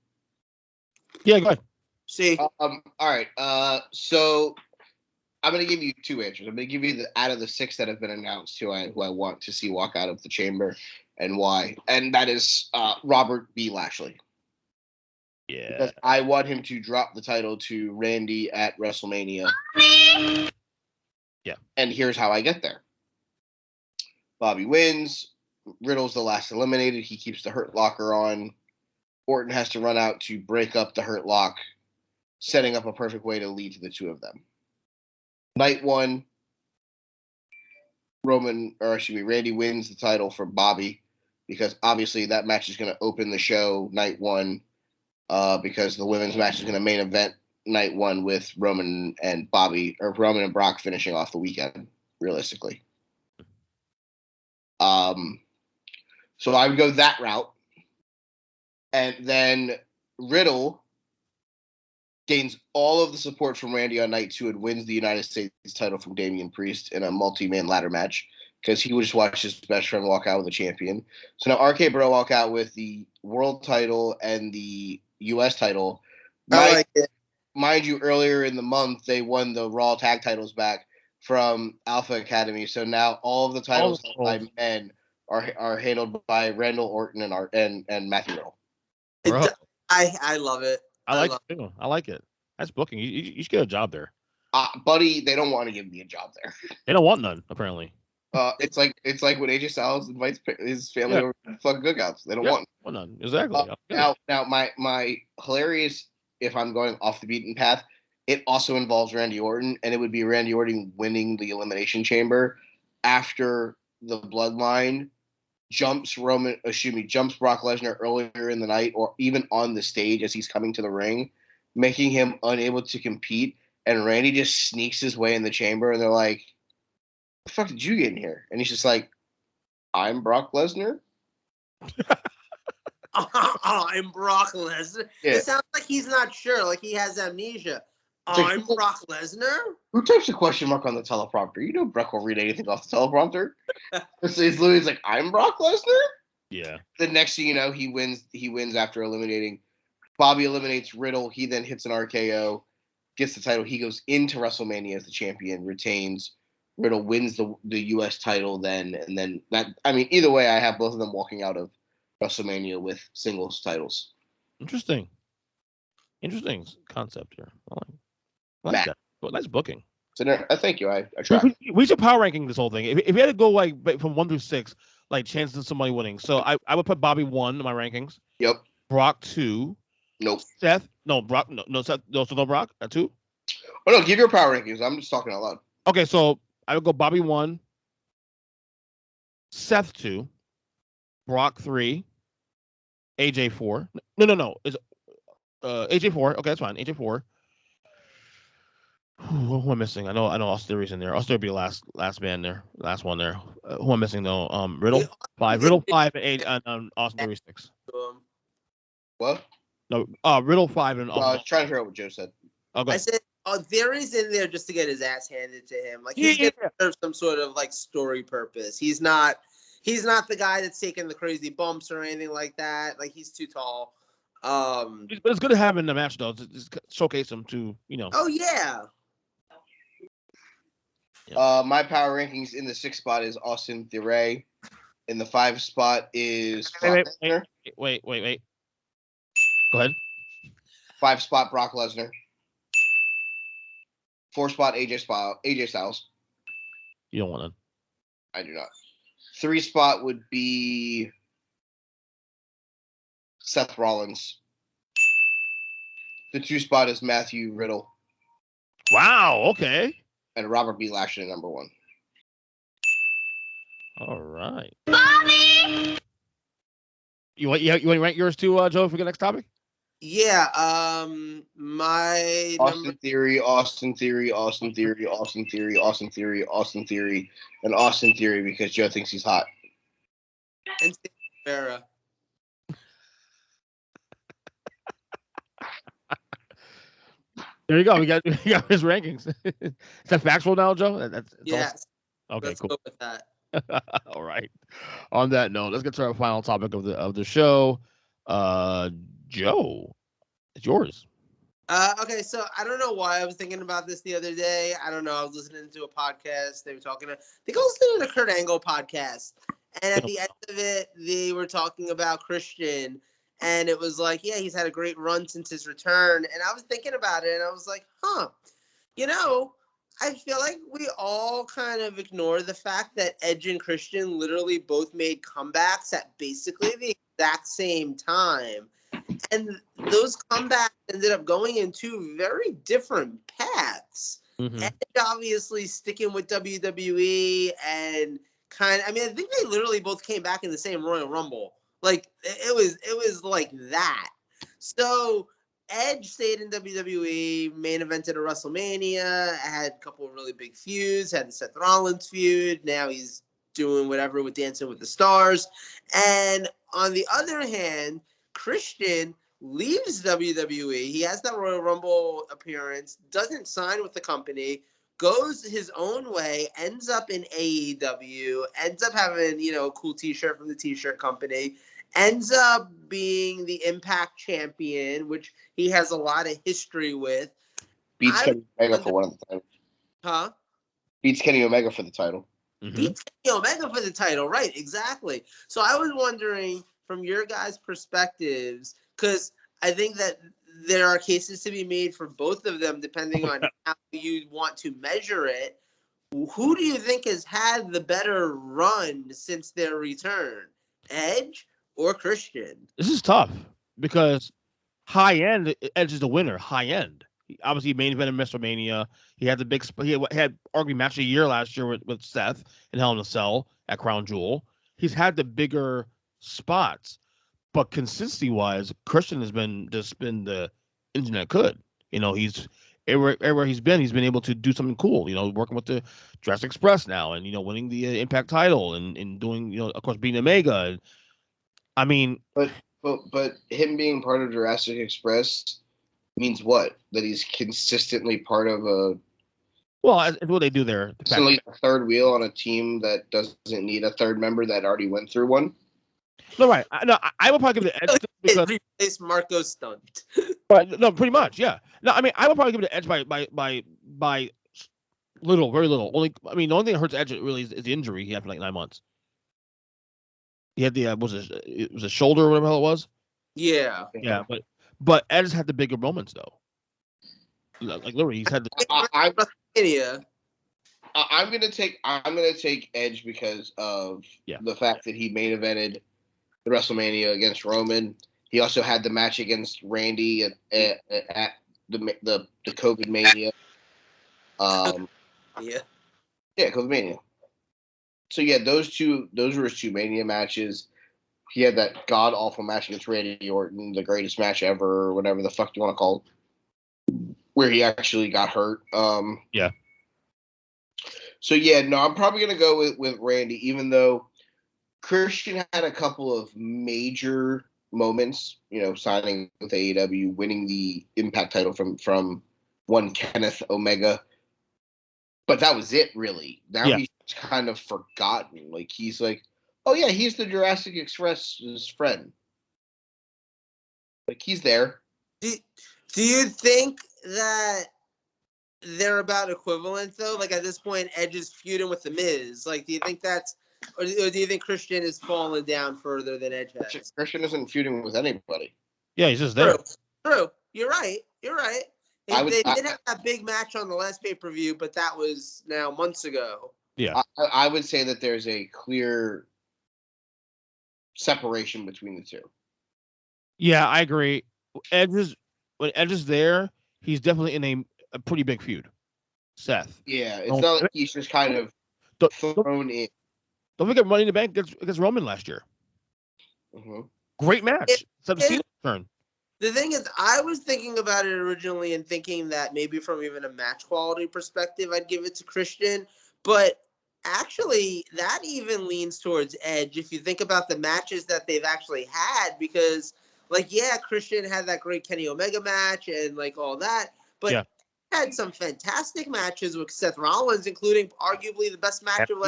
Yeah, go ahead. See. All right. So I'm gonna give you two answers. I'm gonna give you out of the 6 that have been announced who I want to see walk out of the chamber and why. And that is Robert B. Lashley. Yeah. Because I want him to drop the title to Randy at WrestleMania. Yeah. And here's how I get there. Bobby wins. Riddle's the last eliminated. He keeps the Hurt Locker on. Orton has to run out to break up the Hurt Lock, setting up a perfect way to lead to the two of them. Night 1, Randy wins the title from Bobby, because obviously that match is going to open the show night 1, because the women's match is going to main event night 1 with Roman and Brock finishing off the weekend, realistically. So I would go that route. And then Riddle gains all of the support from Randy on night 2 and wins the United States title from Damian Priest in a multi-man ladder match because he would just watch his best friend walk out with a champion. So now RK Bro walk out with the world title and the U.S. title. I like it. Mind you, earlier in the month, they won the Raw tag titles back from Alpha Academy. So now all of the titles by men are handled by Randall Orton and Matthew Riddle. I love it. I like it too. I like it. That's booking. You should get a job there. Buddy, they don't want to give me a job there. They don't want none, apparently. It's like when AJ Styles invites his family over to fucking cookouts. They don't want none. Exactly. Now my hilarious, if I'm going off the beaten path, it also involves Randy Orton, and it would be Randy Orton winning the Elimination Chamber after the Bloodline jumps Brock Lesnar earlier in the night or even on the stage as he's coming to the ring, making him unable to compete, and Randy just sneaks his way in the chamber, and they're like, the fuck did you get in here? And he's just like, I'm Brock Lesnar? I'm Brock Lesnar. Yeah. It sounds like he's not sure, like he has amnesia. I'm Brock Lesnar? Who types a question mark on the teleprompter? You know Brock won't read anything off the teleprompter. It's literally like, I'm Brock Lesnar? Yeah. The next thing you know, he wins after eliminating. Bobby eliminates Riddle. He then hits an RKO, gets the title. He goes into WrestleMania as the champion, retains. Riddle wins the U.S. title then, and then that. I mean, either way, I have both of them walking out of WrestleMania with singles titles. Interesting concept here. I like that. Well, nice booking. So thank you. I tried. We should power ranking this whole thing. If you had to go like from 1 through 6, like chances of somebody winning. So I would put Bobby 1 in my rankings. Yep. Brock 2. Nope. Seth. No. Brock. No. Seth. No. So no Brock at 2. Oh no! Give your power rankings. I'm just talking out loud. Okay, so I would go Bobby 1, Seth 2, Brock 3, AJ 4. No. Is AJ 4? Okay, that's fine. AJ 4. Who am I missing? I know Austin Theory's in there. Austin Theory would be last man there, last one there. Who am I missing though? Riddle 5, Riddle 5 and 8, and Austin Theory 6. What? No, Riddle 5 and. I was trying to figure out what Joe said. Okay. I said, Theory's in there just to get his ass handed to him. Like he's gonna serve some sort of like story purpose. He's not the guy that's taking the crazy bumps or anything like that. Like he's too tall. But it's good to have him in the match though. To just showcase him to, Oh yeah. My power rankings in the 6th spot is Austin Theory. In the 5 spot is Brock Lesnar. Wait. Go ahead. 5 spot Brock Lesnar. 4 spot AJ Styles. You don't want to. I do not. 3 spot would be Seth Rollins. The 2 spot is Matthew Riddle. Wow. Okay. And Robert B. Lashley number 1. All right. Bobby! You want to rank yours too, Joe, for the next topic? Yeah. My Austin Theory, and Austin Theory because Joe thinks he's hot. And Vera. There you go. We got his rankings. Is that factual now, Joe? Yes. Okay, Let's cool. go with that. All right. On that note, let's get to our final topic of the show. Joe, it's yours. Okay, so I don't know why I was thinking about this the other day. I don't know. I was listening to a podcast. They were talking to, I think I was listening to Kurt Angle podcast. And at the end of it, they were talking about Christian. And it was like, yeah, he's had a great run since his return. And I was thinking about it, and I was like, I feel like we all kind of ignore the fact that Edge and Christian literally both made comebacks at basically the exact same time. And those comebacks ended up going in 2 very different paths. Mm-hmm. Edge obviously sticking with WWE and I think they literally both came back in the same Royal Rumble. Like it was like that. So Edge stayed in WWE, main evented at WrestleMania, had a couple of really big feuds, had the Seth Rollins feud. Now he's doing whatever with Dancing with the Stars. And on the other hand, Christian leaves WWE. He has that Royal Rumble appearance, doesn't sign with the company, goes his own way, ends up in AEW, ends up having, a cool t-shirt from the t-shirt company, ends up being the Impact champion, which he has a lot of history with. Beats Kenny Omega for one of the titles. Huh? Beats Kenny Omega for the title. Beats Kenny Omega for the title, right? Exactly. So I was wondering, from your guys' perspectives, because I think that there are cases to be made for both of them, depending on how you want to measure it. Who do you think has had the better run since their return, Edge or Christian? This is tough because high end, Edge is the winner. High end. Obviously, main event in WrestleMania. He had the big. He had arguably match of the year last year with Seth in Hell in a Cell at Crown Jewel. He's had the bigger spots, but consistency-wise, Christian has been the engine that could. He's everywhere he's been able to do something cool. Working with the Jurassic Express now, and winning the Impact title, and doing of course being Omega. I mean, but him being part of Jurassic Express means what? That he's consistently part of a. Well, it's what they do there. Consistently a third wheel on a team that doesn't need a third member that already went through one. No, right. I would probably give it the edge because replace Marco Stunt. Right. No, pretty much, yeah. No, I mean, I would probably give it the edge by little, very little. The only thing that hurts Edge really is the injury he had for like 9 months. He had the it was a shoulder or whatever the hell it was. Yeah. Yeah, but Edge had the bigger moments though. Like literally, he's had the. I'm gonna take Edge because of the fact that he main evented the WrestleMania against Roman. He also had the match against Randy at the COVID Mania. COVID Mania. So yeah, those were his two Mania matches. He had that god awful match against Randy Orton, the greatest match ever, or whatever the fuck you want to call it, where he actually got hurt. Yeah. So yeah, no, I'm probably gonna go with Randy, even though Christian had a couple of major moments, signing with AEW, winning the Impact title from one Kenneth Omega. But that was it, really. Now he's kind of forgotten. Like, he's like, oh, yeah, he's the Jurassic Express's friend. Like, he's there. Do you think that they're about equivalent, though? Like, at this point, Edge is feuding with The Miz. Like, do you think that's... Or do you think Christian has fallen down further than Edge has? Christian isn't feuding with anybody. Yeah, he's just there. True. You're right. They did have that big match on the last pay-per-view, but that was now months ago. Yeah. I would say that there's a clear separation between the two. Yeah, I agree. When Edge is there, he's definitely in a pretty big feud. Seth. Yeah, it's not like he's just kind of thrown in. Don't forget Money in the Bank against Roman last year. Mm-hmm. Great match. Turn. The thing is, I was thinking about it originally and thinking that maybe from even a match quality perspective, I'd give it to Christian. But actually, that even leans towards Edge if you think about the matches that they've actually had. Because, Christian had that great Kenny Omega match and, all that. But had some fantastic matches with Seth Rollins, including arguably the best match of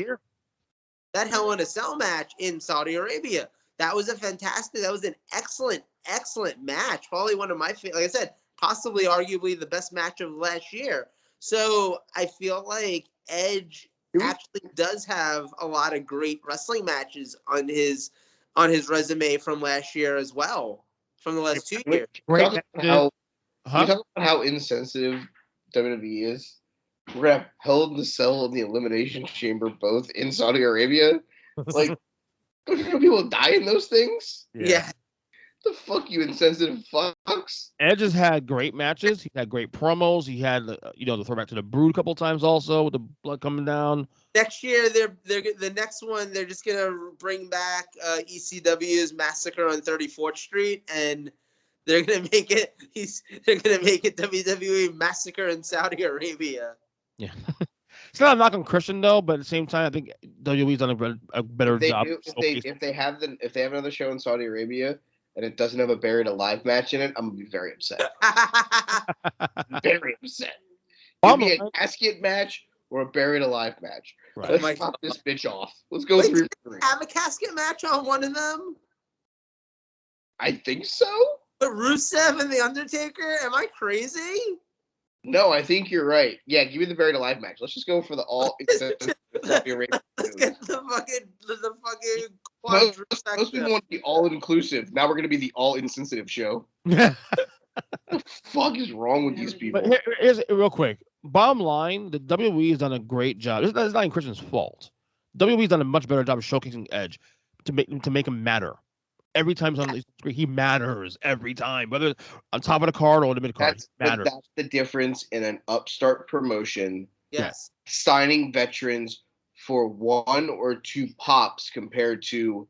that Hell in a Cell match in Saudi Arabia. That was an excellent match. Probably one of my favorite, like I said, possibly arguably the best match of last year. So I feel like Edge actually does have a lot of great wrestling matches on his resume from last year as well, from the last 2 years. You talk about how insensitive WWE is. We're gonna have Hell in the Cell and the Elimination Chamber both in Saudi Arabia. Like, don't you know people die in those things? Yeah. The fuck, you insensitive fucks. Edge has had great matches. He had great promos. He had the throwback to the Brood a couple times also with the blood coming down. Next year, they're the next one. They're just gonna bring back ECW's Massacre on 34th Street, and they're gonna make it. They're gonna make it WWE Massacre in Saudi Arabia. Yeah. It's not a knock on Christian though, but at the same time, I think WWE's done a better job. If they have another show in Saudi Arabia, and it doesn't have a buried alive match in it, I'm gonna be very upset. Very upset. Give me a casket match or a buried alive match. Right. Let's pop this bitch off. Let's go 3 for 3. Have a casket match on one of them? I think so. But Rusev and The Undertaker? Am I crazy? No, I think you're right. Yeah, give me the buried alive match. Let's just go for the all. Let's get the fucking Most people want to be all inclusive. Now we're gonna be the all insensitive show. Yeah. What the fuck is wrong with these people? But here's real quick. Bottom line, the WWE has done a great job. It's not even Christian's fault. WWE's done a much better job of showcasing Edge to make him matter. Every time he's on the screen, he matters every time, whether it's on top of the card or the mid card. That's the difference in an upstart promotion. Yes. Signing veterans for 1 or 2 pops compared to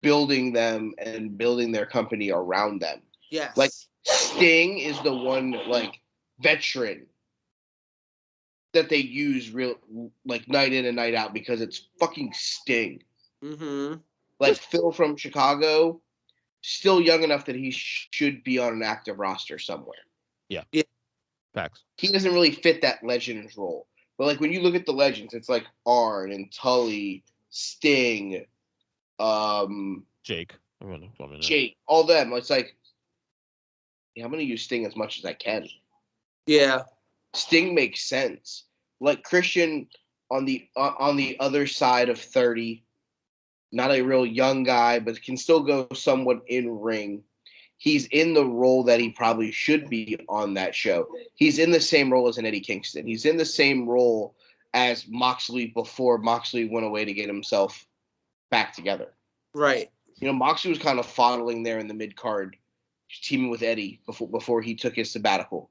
building them and building their company around them. Yes. Like Sting is the one veteran that they use night in and night out because it's fucking Sting. Mm-hmm. Like Phil from Chicago, still young enough that he should be on an active roster somewhere. Yeah. Facts. He doesn't really fit that Legends role. But like when you look at the Legends, it's like Arn and Tully, Sting, Jake, all them. It's like, yeah, I'm gonna use Sting as much as I can. Yeah. Sting makes sense. Like Christian on the other side of 30. Not a real young guy, but can still go somewhat in ring. He's in the role that he probably should be on that show. He's in the same role as an Eddie Kingston. He's in the same role as Moxley before Moxley went away to get himself back together. Right. You know, Moxley was kind of fondling there in the mid card, teaming with Eddie before he took his sabbatical.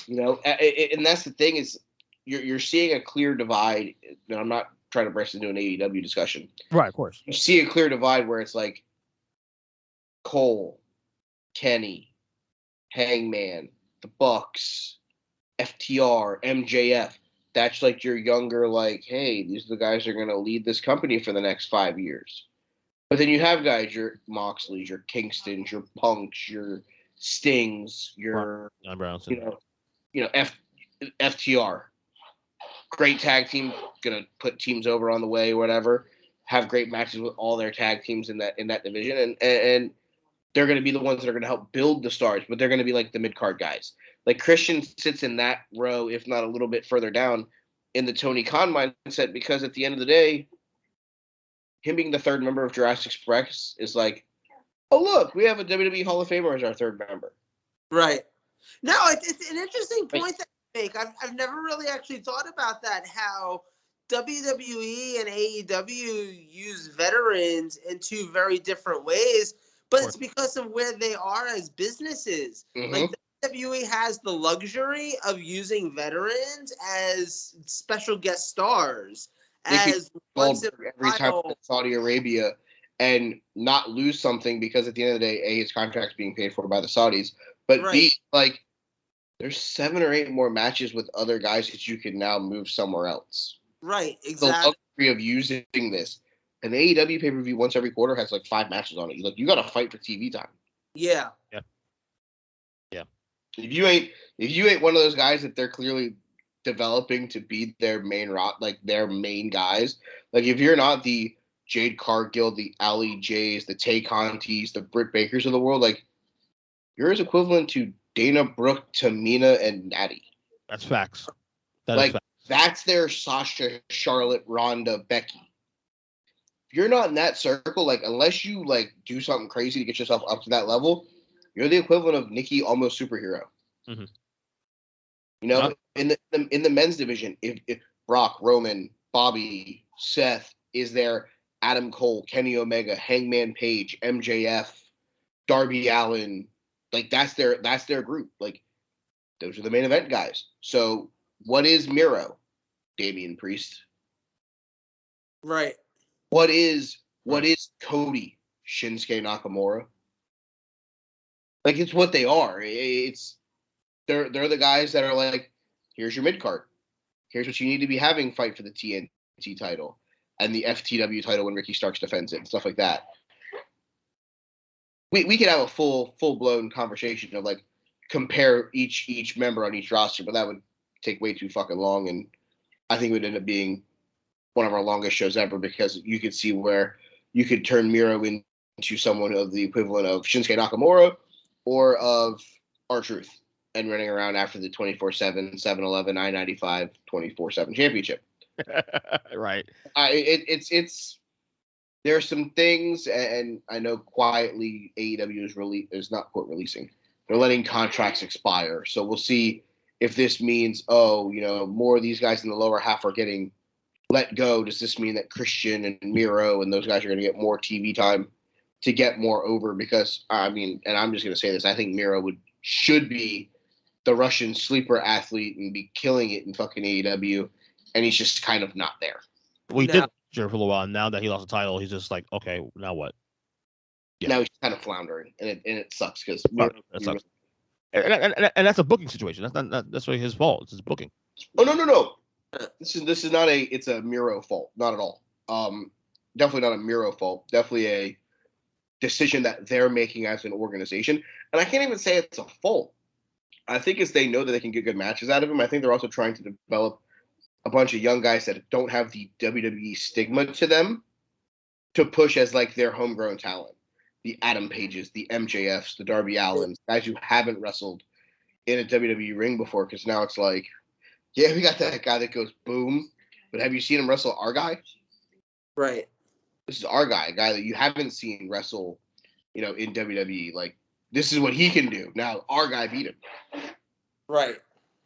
You know, and that's the thing is you're seeing a clear divide. And I'm not trying to burst into an AEW discussion. Right, of course. You see a clear divide where it's like Cole, Kenny, Hangman, the Bucks, FTR, MJF. That's like your younger, like, hey, these are the guys that are going to lead this company for the next 5 years. But then you have guys, your Moxleys, your Kingstons, your Punks, your Stings, your, FTR. Great tag team, gonna put teams over on the way or whatever. Have great matches with all their tag teams in that division, and they're gonna be the ones that are gonna help build the stars. But they're gonna be like the mid card guys. Like Christian sits in that row, if not a little bit further down, in the Tony Khan mindset, because at the end of the day, him being the third member of Jurassic Express is like, oh look, we have a WWE Hall of Famer as our third member. Right. No, it's an interesting point that you make. I've never really actually thought about that, how WWE and AEW use veterans in 2 very different ways, but it's because of where they are as businesses. Mm-hmm. Like WWE has the luxury of using veterans as special guest stars. As every time in Saudi Arabia and not lose something because at the end of the day, A, his contract's being paid for by the Saudis, but right. B, like, there's 7 or 8 more matches with other guys that you can now move somewhere else. Right, exactly. The luxury of using this. An AEW pay-per-view once every quarter has like 5 matches on it. You got to fight for TV time. Yeah. If you ain't one of those guys that they're clearly developing to be their main their main guys, like if you're not the Jade Cargill, the Ali Jays, the Tay Contis, the Britt Bakers of the world, like you're as equivalent to Dana Brooke, Tamina, and Natty. That's facts. That's their Sasha, Charlotte, Ronda, Becky. If you're not in that circle, like unless you like do something crazy to get yourself up to that level, you're the equivalent of Nikki Almost Superhero. Mm-hmm. You know, in the men's division, if Brock, Roman, Bobby, Seth is there, Adam Cole, Kenny Omega, Hangman Page, MJF, Darby Allin, like that's their group. Like those are the main event guys. So what is Miro? Damian Priest. Right. What is Cody? Shinsuke Nakamura. Like it's what they are. They're the guys that are like, here's your mid card. Here's what you need to be having fight for the TNT title and the FTW title when Ricky Starks defends it and stuff like that. we could have a full blown conversation of like compare each member on each roster, but that would take way too fucking long, and I think it would end up being one of our longest shows ever because you could see where you could turn Miro into someone of the equivalent of Shinsuke Nakamura or of R-Truth and running around after the 24/7, 7-Eleven, I-95, 24/7 championship. Right. It's there are some things, and I know quietly AEW is not quote releasing. They're letting contracts expire, so we'll see if this means more of these guys in the lower half are getting let go. Does this mean that Christian and Miro and those guys are going to get more TV time to get more over? Because I mean, and I'm just going to say this, I think Miro should be the Russian sleeper athlete and be killing it in fucking AEW, and he's just kind of not there. We did for a little while. Now that he lost the title, he's just like, okay, now what? Yeah. Now he's kind of floundering, and it sucks because and that's a booking situation. That's not necessarily his fault. It's his booking. Oh no. This is not it's a Miro fault, not at all. Definitely not a Miro fault. Definitely a decision that they're making as an organization, and I can't even say it's a fault. I think it's they know that they can get good matches out of him. I think they're also trying to develop a bunch of young guys that don't have the WWE stigma to them to push as like their homegrown talent. The Adam Pages, the MJFs, the Darby Allins, guys who haven't wrestled in a WWE ring before, because now it's like, yeah, we got that guy that goes boom, but have you seen him wrestle our guy? Right. This is our guy, a guy that you haven't seen wrestle, in WWE. Like, this is what he can do. Now, our guy beat him. Right.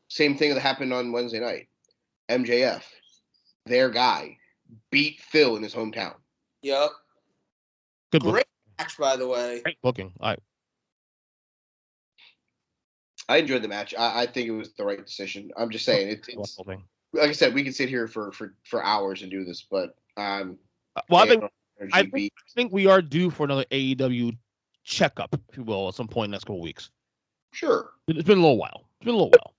Same thing that happened on Wednesday night. MJF, their guy, beat Phil in his hometown. Yep. Good Great match, by the way. Great booking. I enjoyed the match. I think it was the right decision. I'm just saying it's like I said, we can sit here for hours and do this, but I think we are due for another AEW checkup, if you will, at some point in the next couple of weeks. Sure. It's been a little while.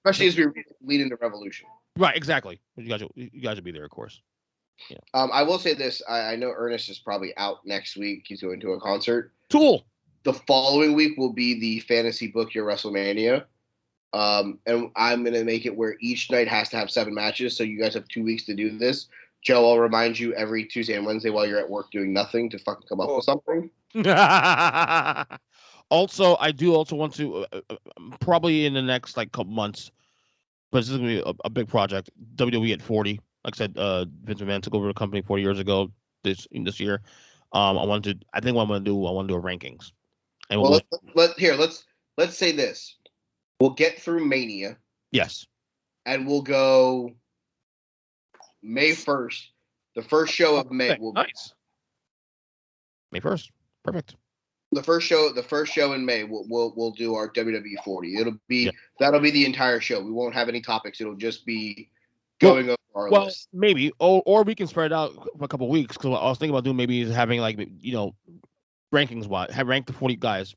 Especially as we lead into Revolution. Right, exactly. You guys will be there, of course. Yeah. I will say this. I know Ernest is probably out next week. He's going to a concert. Cool. The following week will be the Fantasy Book Your WrestleMania. And I'm going to make it where each night has to have 7 matches. So you guys have 2 weeks to do this. Joe, I'll remind you every Tuesday and Wednesday while you're at work doing nothing to fucking come up with something. Also, I do also want to probably in the next couple months, but this is going to be a big project. WWE at 40. Like I said, Vince McMahon took over the company 40 years ago this year. I want to do a rankings. And let's say this. We'll get through Mania. Yes. And we'll go May 1st. The first show of May will be nice. May 1st. Perfect. The first show in May, we'll do our WWE 40. That'll be the entire show. We won't have any topics. It'll just be going over our list. Maybe, or we can spread it out for a couple of weeks. Because what I was thinking about doing maybe is having rankings wise, have ranked the 40 guys,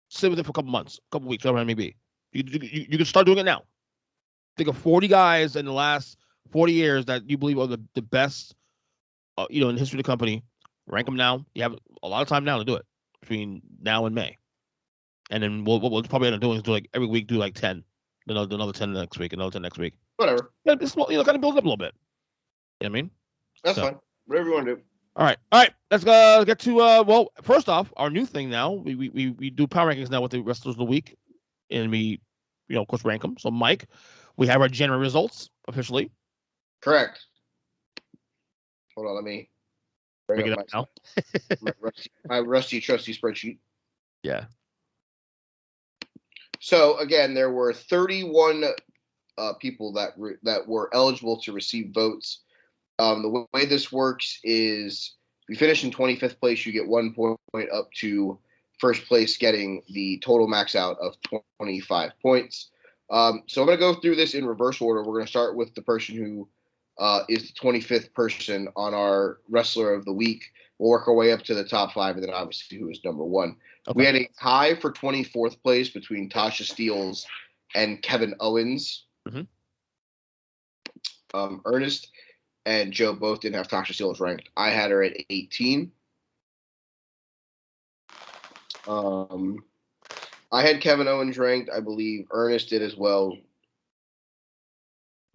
sit with it for a couple months, a couple weeks, whatever it may be. You can start doing it now. Think of 40 guys in the last 40 years that you believe are the best, in the history of the company. Rank them now. You have a lot of time now to do it between now and May. And then what we'll probably end up doing is do every week, do 10. Then I'll do another 10 next week, another 10 next week. Whatever. Yeah, just kind of build up a little bit. You know what I mean? That's fine. Whatever you want to do. All right. Let's get to first off, our new thing now. We do power rankings now with the wrestlers of the week, and we, of course, rank them. So, Mike, we have our January results officially. Correct. Hold on, let me bring it up now. my rusty, trusty spreadsheet. Yeah. So again, there were 31 people that were eligible to receive votes. The way this works is if you finish in 25th place, you get 1 point up to first place getting the total max out of 25 points. So I'm going to go through this in reverse order. We're going to start with the person who is the 25th person on our Wrestler of the Week. We'll work our way up to the top 5, and then obviously who is number 1. Okay. We had a tie for 24th place between Tasha Steelz and Kevin Owens. Mm-hmm. Ernest and Joe both didn't have Tasha Steelz ranked. I had her at 18. I had Kevin Owens ranked. I believe Ernest did as well.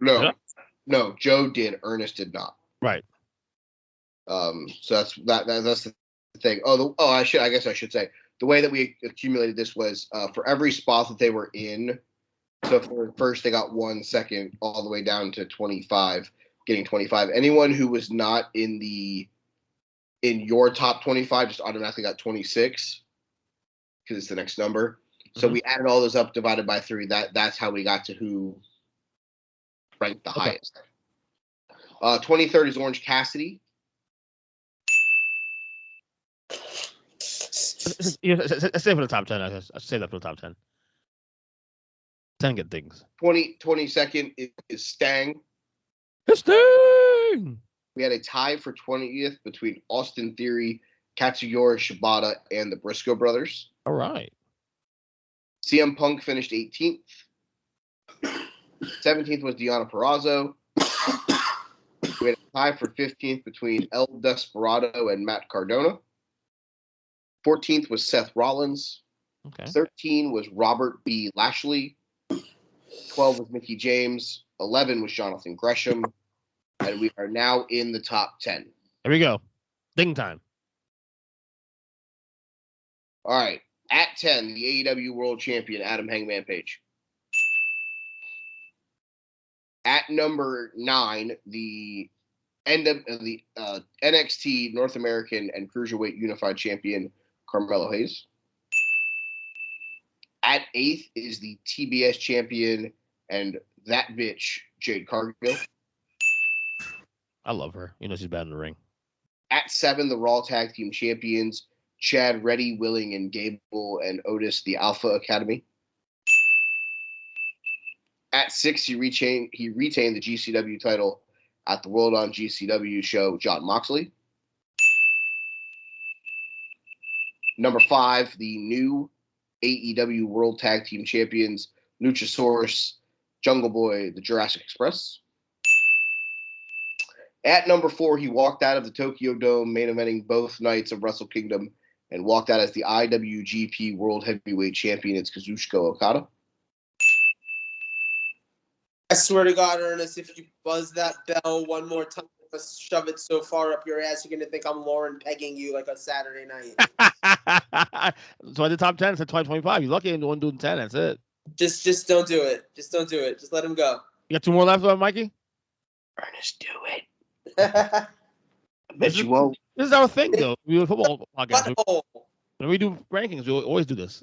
No, Joe did. Ernest did not. Right. So that's the thing. I guess I should say the way that we accumulated this was for every spot that they were in. So for first they got 1, second, all the way down to 25, getting 25. Anyone who was not in your top 25 just automatically got 26 because it's the next number. So we added all those up, divided by 3. That's how we got to who ranked the highest. 23rd is Orange Cassidy. Let's say for the top 10. I should say that for the top 10. 10 get things. 22nd is Stang. It's Stang! We had a tie for 20th between Austin Theory, Katsuyori Shibata, and the Briscoe brothers. All right. CM Punk finished 18th. 17th was Deonna Purrazzo. We had a tie for 15th between El Desperado and Matt Cardona. 14th was Seth Rollins. Okay. 13 was Robert B. Lashley. 12 was Mickey James. 11 was Jonathan Gresham. And we are now in the top 10. Here we go. Ding time. All right. At 10, the AEW World Champion, Adam Hangman Page. At number 9, the NXT North American and Cruiserweight Unified Champion, Carmelo Hayes. At 8th is the TBS Champion and that bitch, Jade Cargill. I love her. You know she's bad in the ring. At 7, the Raw Tag Team Champions, Chad Reddy, Willing, and Gable, and Otis, the Alpha Academy. At 6, he retained the GCW title at the World on GCW show, Jon Moxley. Number 5, the new AEW World Tag Team Champions, Luchasaurus, Jungle Boy, the Jurassic Express. At number 4, he walked out of the Tokyo Dome, main eventing both nights of Wrestle Kingdom, and walked out as the IWGP World Heavyweight Champion. It's Kazuchika Okada. I swear to God, Ernest, if you buzz that bell one more time, shove it so far up your ass, you're going to think I'm Lauren pegging you like a Saturday night. So I did top 10. It's at 2025. You're lucky I'm the one doing 10. That's it. Just don't do it. Just don't do it. Just let him go. You got 2 more left, Mikey? Ernest, do it. I bet you won't. This is our thing, though. We do a football podcast. Butthole. When we do rankings, we always do this.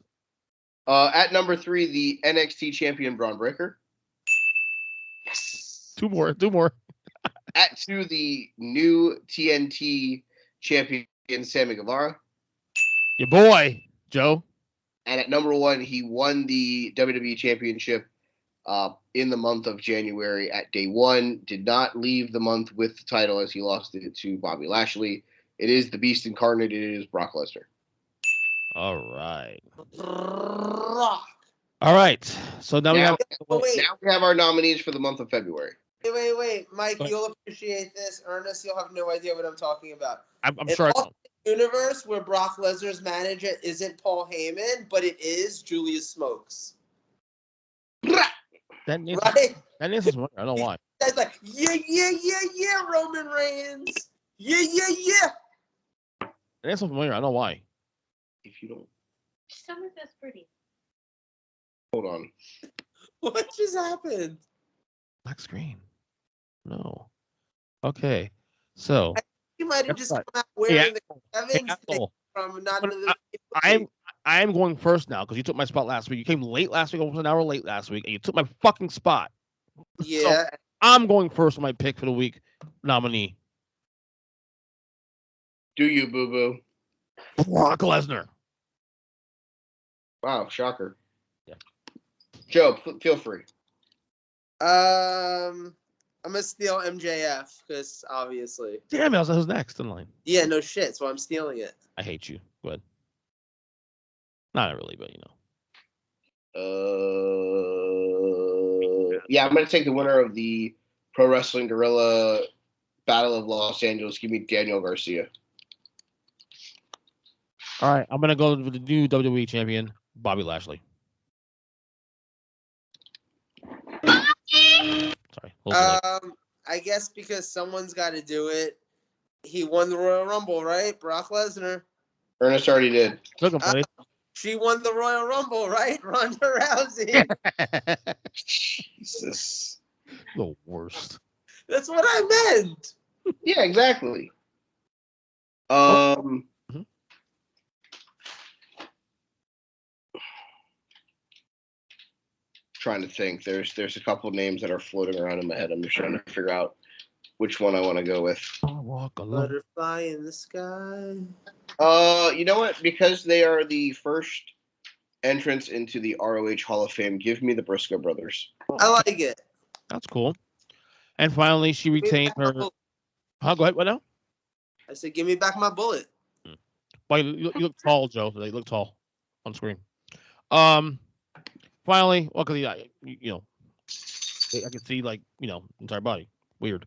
At number 3, the NXT champion, Braun Breaker. Yes. 2 more. At 2, the new TNT champion, Sammy Guevara. Your boy, Joe. And at number 1, he won the WWE Championship in the month of January at day 1. Did not leave the month with the title as he lost it to Bobby Lashley. It is the Beast Incarnate. It is Brock Lesnar. All right. All right. So now we have our nominees for the month of February. Wait. Mike, you'll appreciate this. Ernest, you'll have no idea what I'm talking about. I'm sure I don't. Universe where Brock Lesnar's manager isn't Paul Heyman, but it is Julius Smokes. That name's Right? familiar. I don't know why. That's like, yeah, Roman Reigns. Yeah. That name's so familiar. I don't know why. If you don't. Summer goes pretty. Hold on. What just happened? Black screen. No. Okay. So. You might have just come out wearing the Evans thing from not I am going first now because you took my spot last week. You came late last week, almost an hour late last week, and you took my fucking spot. Yeah. So I'm going first on my pick for the week nominee. Do you, boo-boo? Brock Lesnar. Wow, shocker. Yeah. Joe, feel free. I'm going to steal MJF because obviously. Damn it, who's next in line? Yeah, no shit, so I'm stealing it. I hate you. Go ahead. Not really, but you know. Yeah, I'm going to take the winner of the Pro Wrestling Guerrilla Battle of Los Angeles. Give me Daniel Garcia. All right, I'm gonna go with the new WWE champion, Bobby Lashley. Sorry. I guess because someone's got to do it. He won the Royal Rumble, right? Brock Lesnar. Ernest already did. Look him, buddy. She won the Royal Rumble, right? Ronda Rousey. Jesus. The worst. That's what I meant. Yeah, exactly. Mhm. Trying to think. There's a couple names that are floating around in my head. I'm just trying to figure out which one I want to go with. Walk alone. Butterfly in the sky. You know what? Because they are the first entrance into the ROH Hall of Fame, give me the Briscoe brothers. I like it. That's cool. And finally, she retained her. Huh? Go ahead. What now? I said, give me back my bullet. Well, you look tall, Joe. They look tall on screen. Finally, well, because I can see entire body. Weird.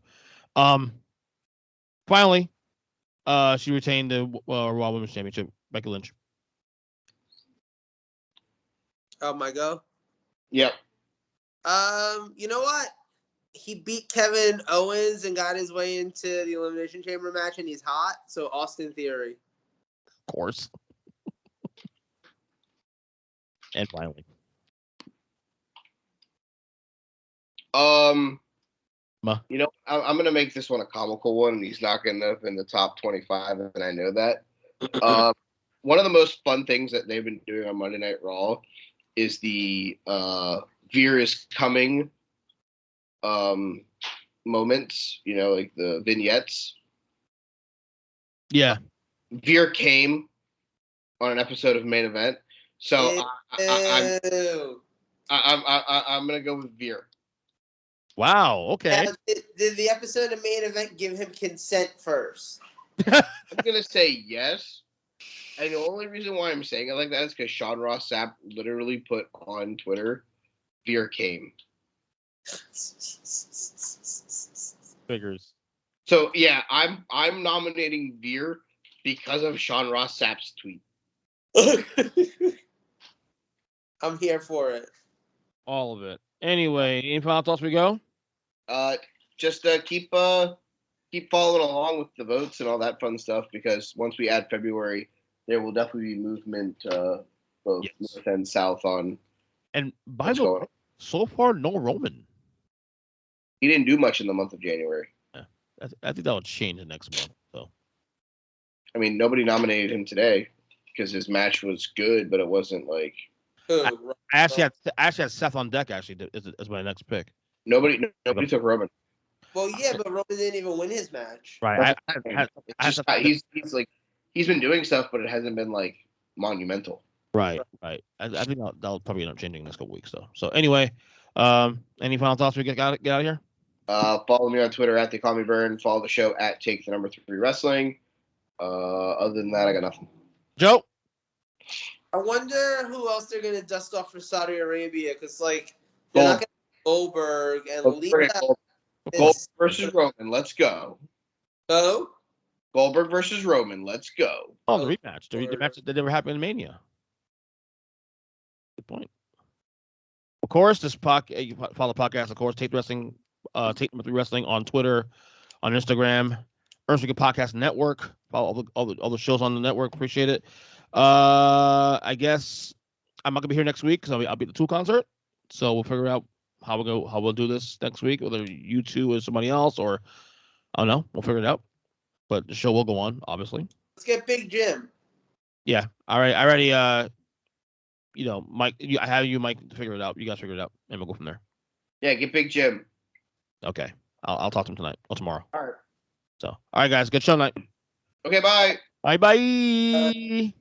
Finally, she retained the Raw Women's Championship. Becky Lynch. Oh my go. Yep. You know what? He beat Kevin Owens and got his way into the Elimination Chamber match, and he's hot. So Austin Theory. Of course. And finally. You know, I'm gonna make this one a comical one, and he's not gonna up in the top 25, and I know that. One of the most fun things that they've been doing on Monday Night Raw is the Veer is coming moments. You know, like the vignettes. Yeah. Veer came on an episode of Main Event, so I'm gonna go with Veer. Wow. Okay. Now, did the episode of Main Event give him consent first? I'm gonna say yes. And the only reason why I'm saying it like that is because Sean Ross Sapp literally put on Twitter, Veer came. Figures. So yeah, I'm nominating Veer because of Sean Ross Sapp's tweet. I'm here for it. All of it. Anyway, any final thoughts we go? Just keep following along with the votes and all that fun stuff, because once we add February, there will definitely be movement both north and south on. And by the way, so far no Roman. He didn't do much in the month of January. Yeah, I think that'll change next month. So, I mean, nobody nominated him today because his match was good, but it wasn't like. I actually had Seth on deck. Actually, is my next pick. Nobody took Roman. Well, yeah, but Roman didn't even win his match. Right. He's been doing stuff, but it hasn't been like monumental. Right. I think that'll probably end up changing in the next couple weeks, though. So anyway, any final thoughts we get out of here? Follow me on Twitter at They Call Me Burn. Follow the show at Take the Number 3 Wrestling. Other than that, I got nothing. Joe. I wonder who else they're gonna dust off for Saudi Arabia, because they're not gonna Goldberg and Goldberg versus Roman. Let's go. Oh. Goldberg versus Roman. Let's go. Oh, the rematch. The match that never happened in Mania. Good point. Of course, you follow the podcast. Of course, Take Wrestling, Take Number 3 Wrestling on Twitter, on Instagram, Earnestly Podcast Network. Follow all the shows on the network. Appreciate it. I guess I'm not gonna be here next week because I'll be at the Tool concert. So we'll figure out how we'll do this next week, whether you two or somebody else, or I don't know. We'll figure it out. But the show will go on, obviously. Let's get Big Jim. Yeah. All right. I already Mike, I have you, Mike, to figure it out. You guys figure it out, and we'll go from there. Yeah, get Big Jim. Okay. I'll talk to him tonight or tomorrow. All right. So, all right, guys. Good show night. Okay, bye. Bye.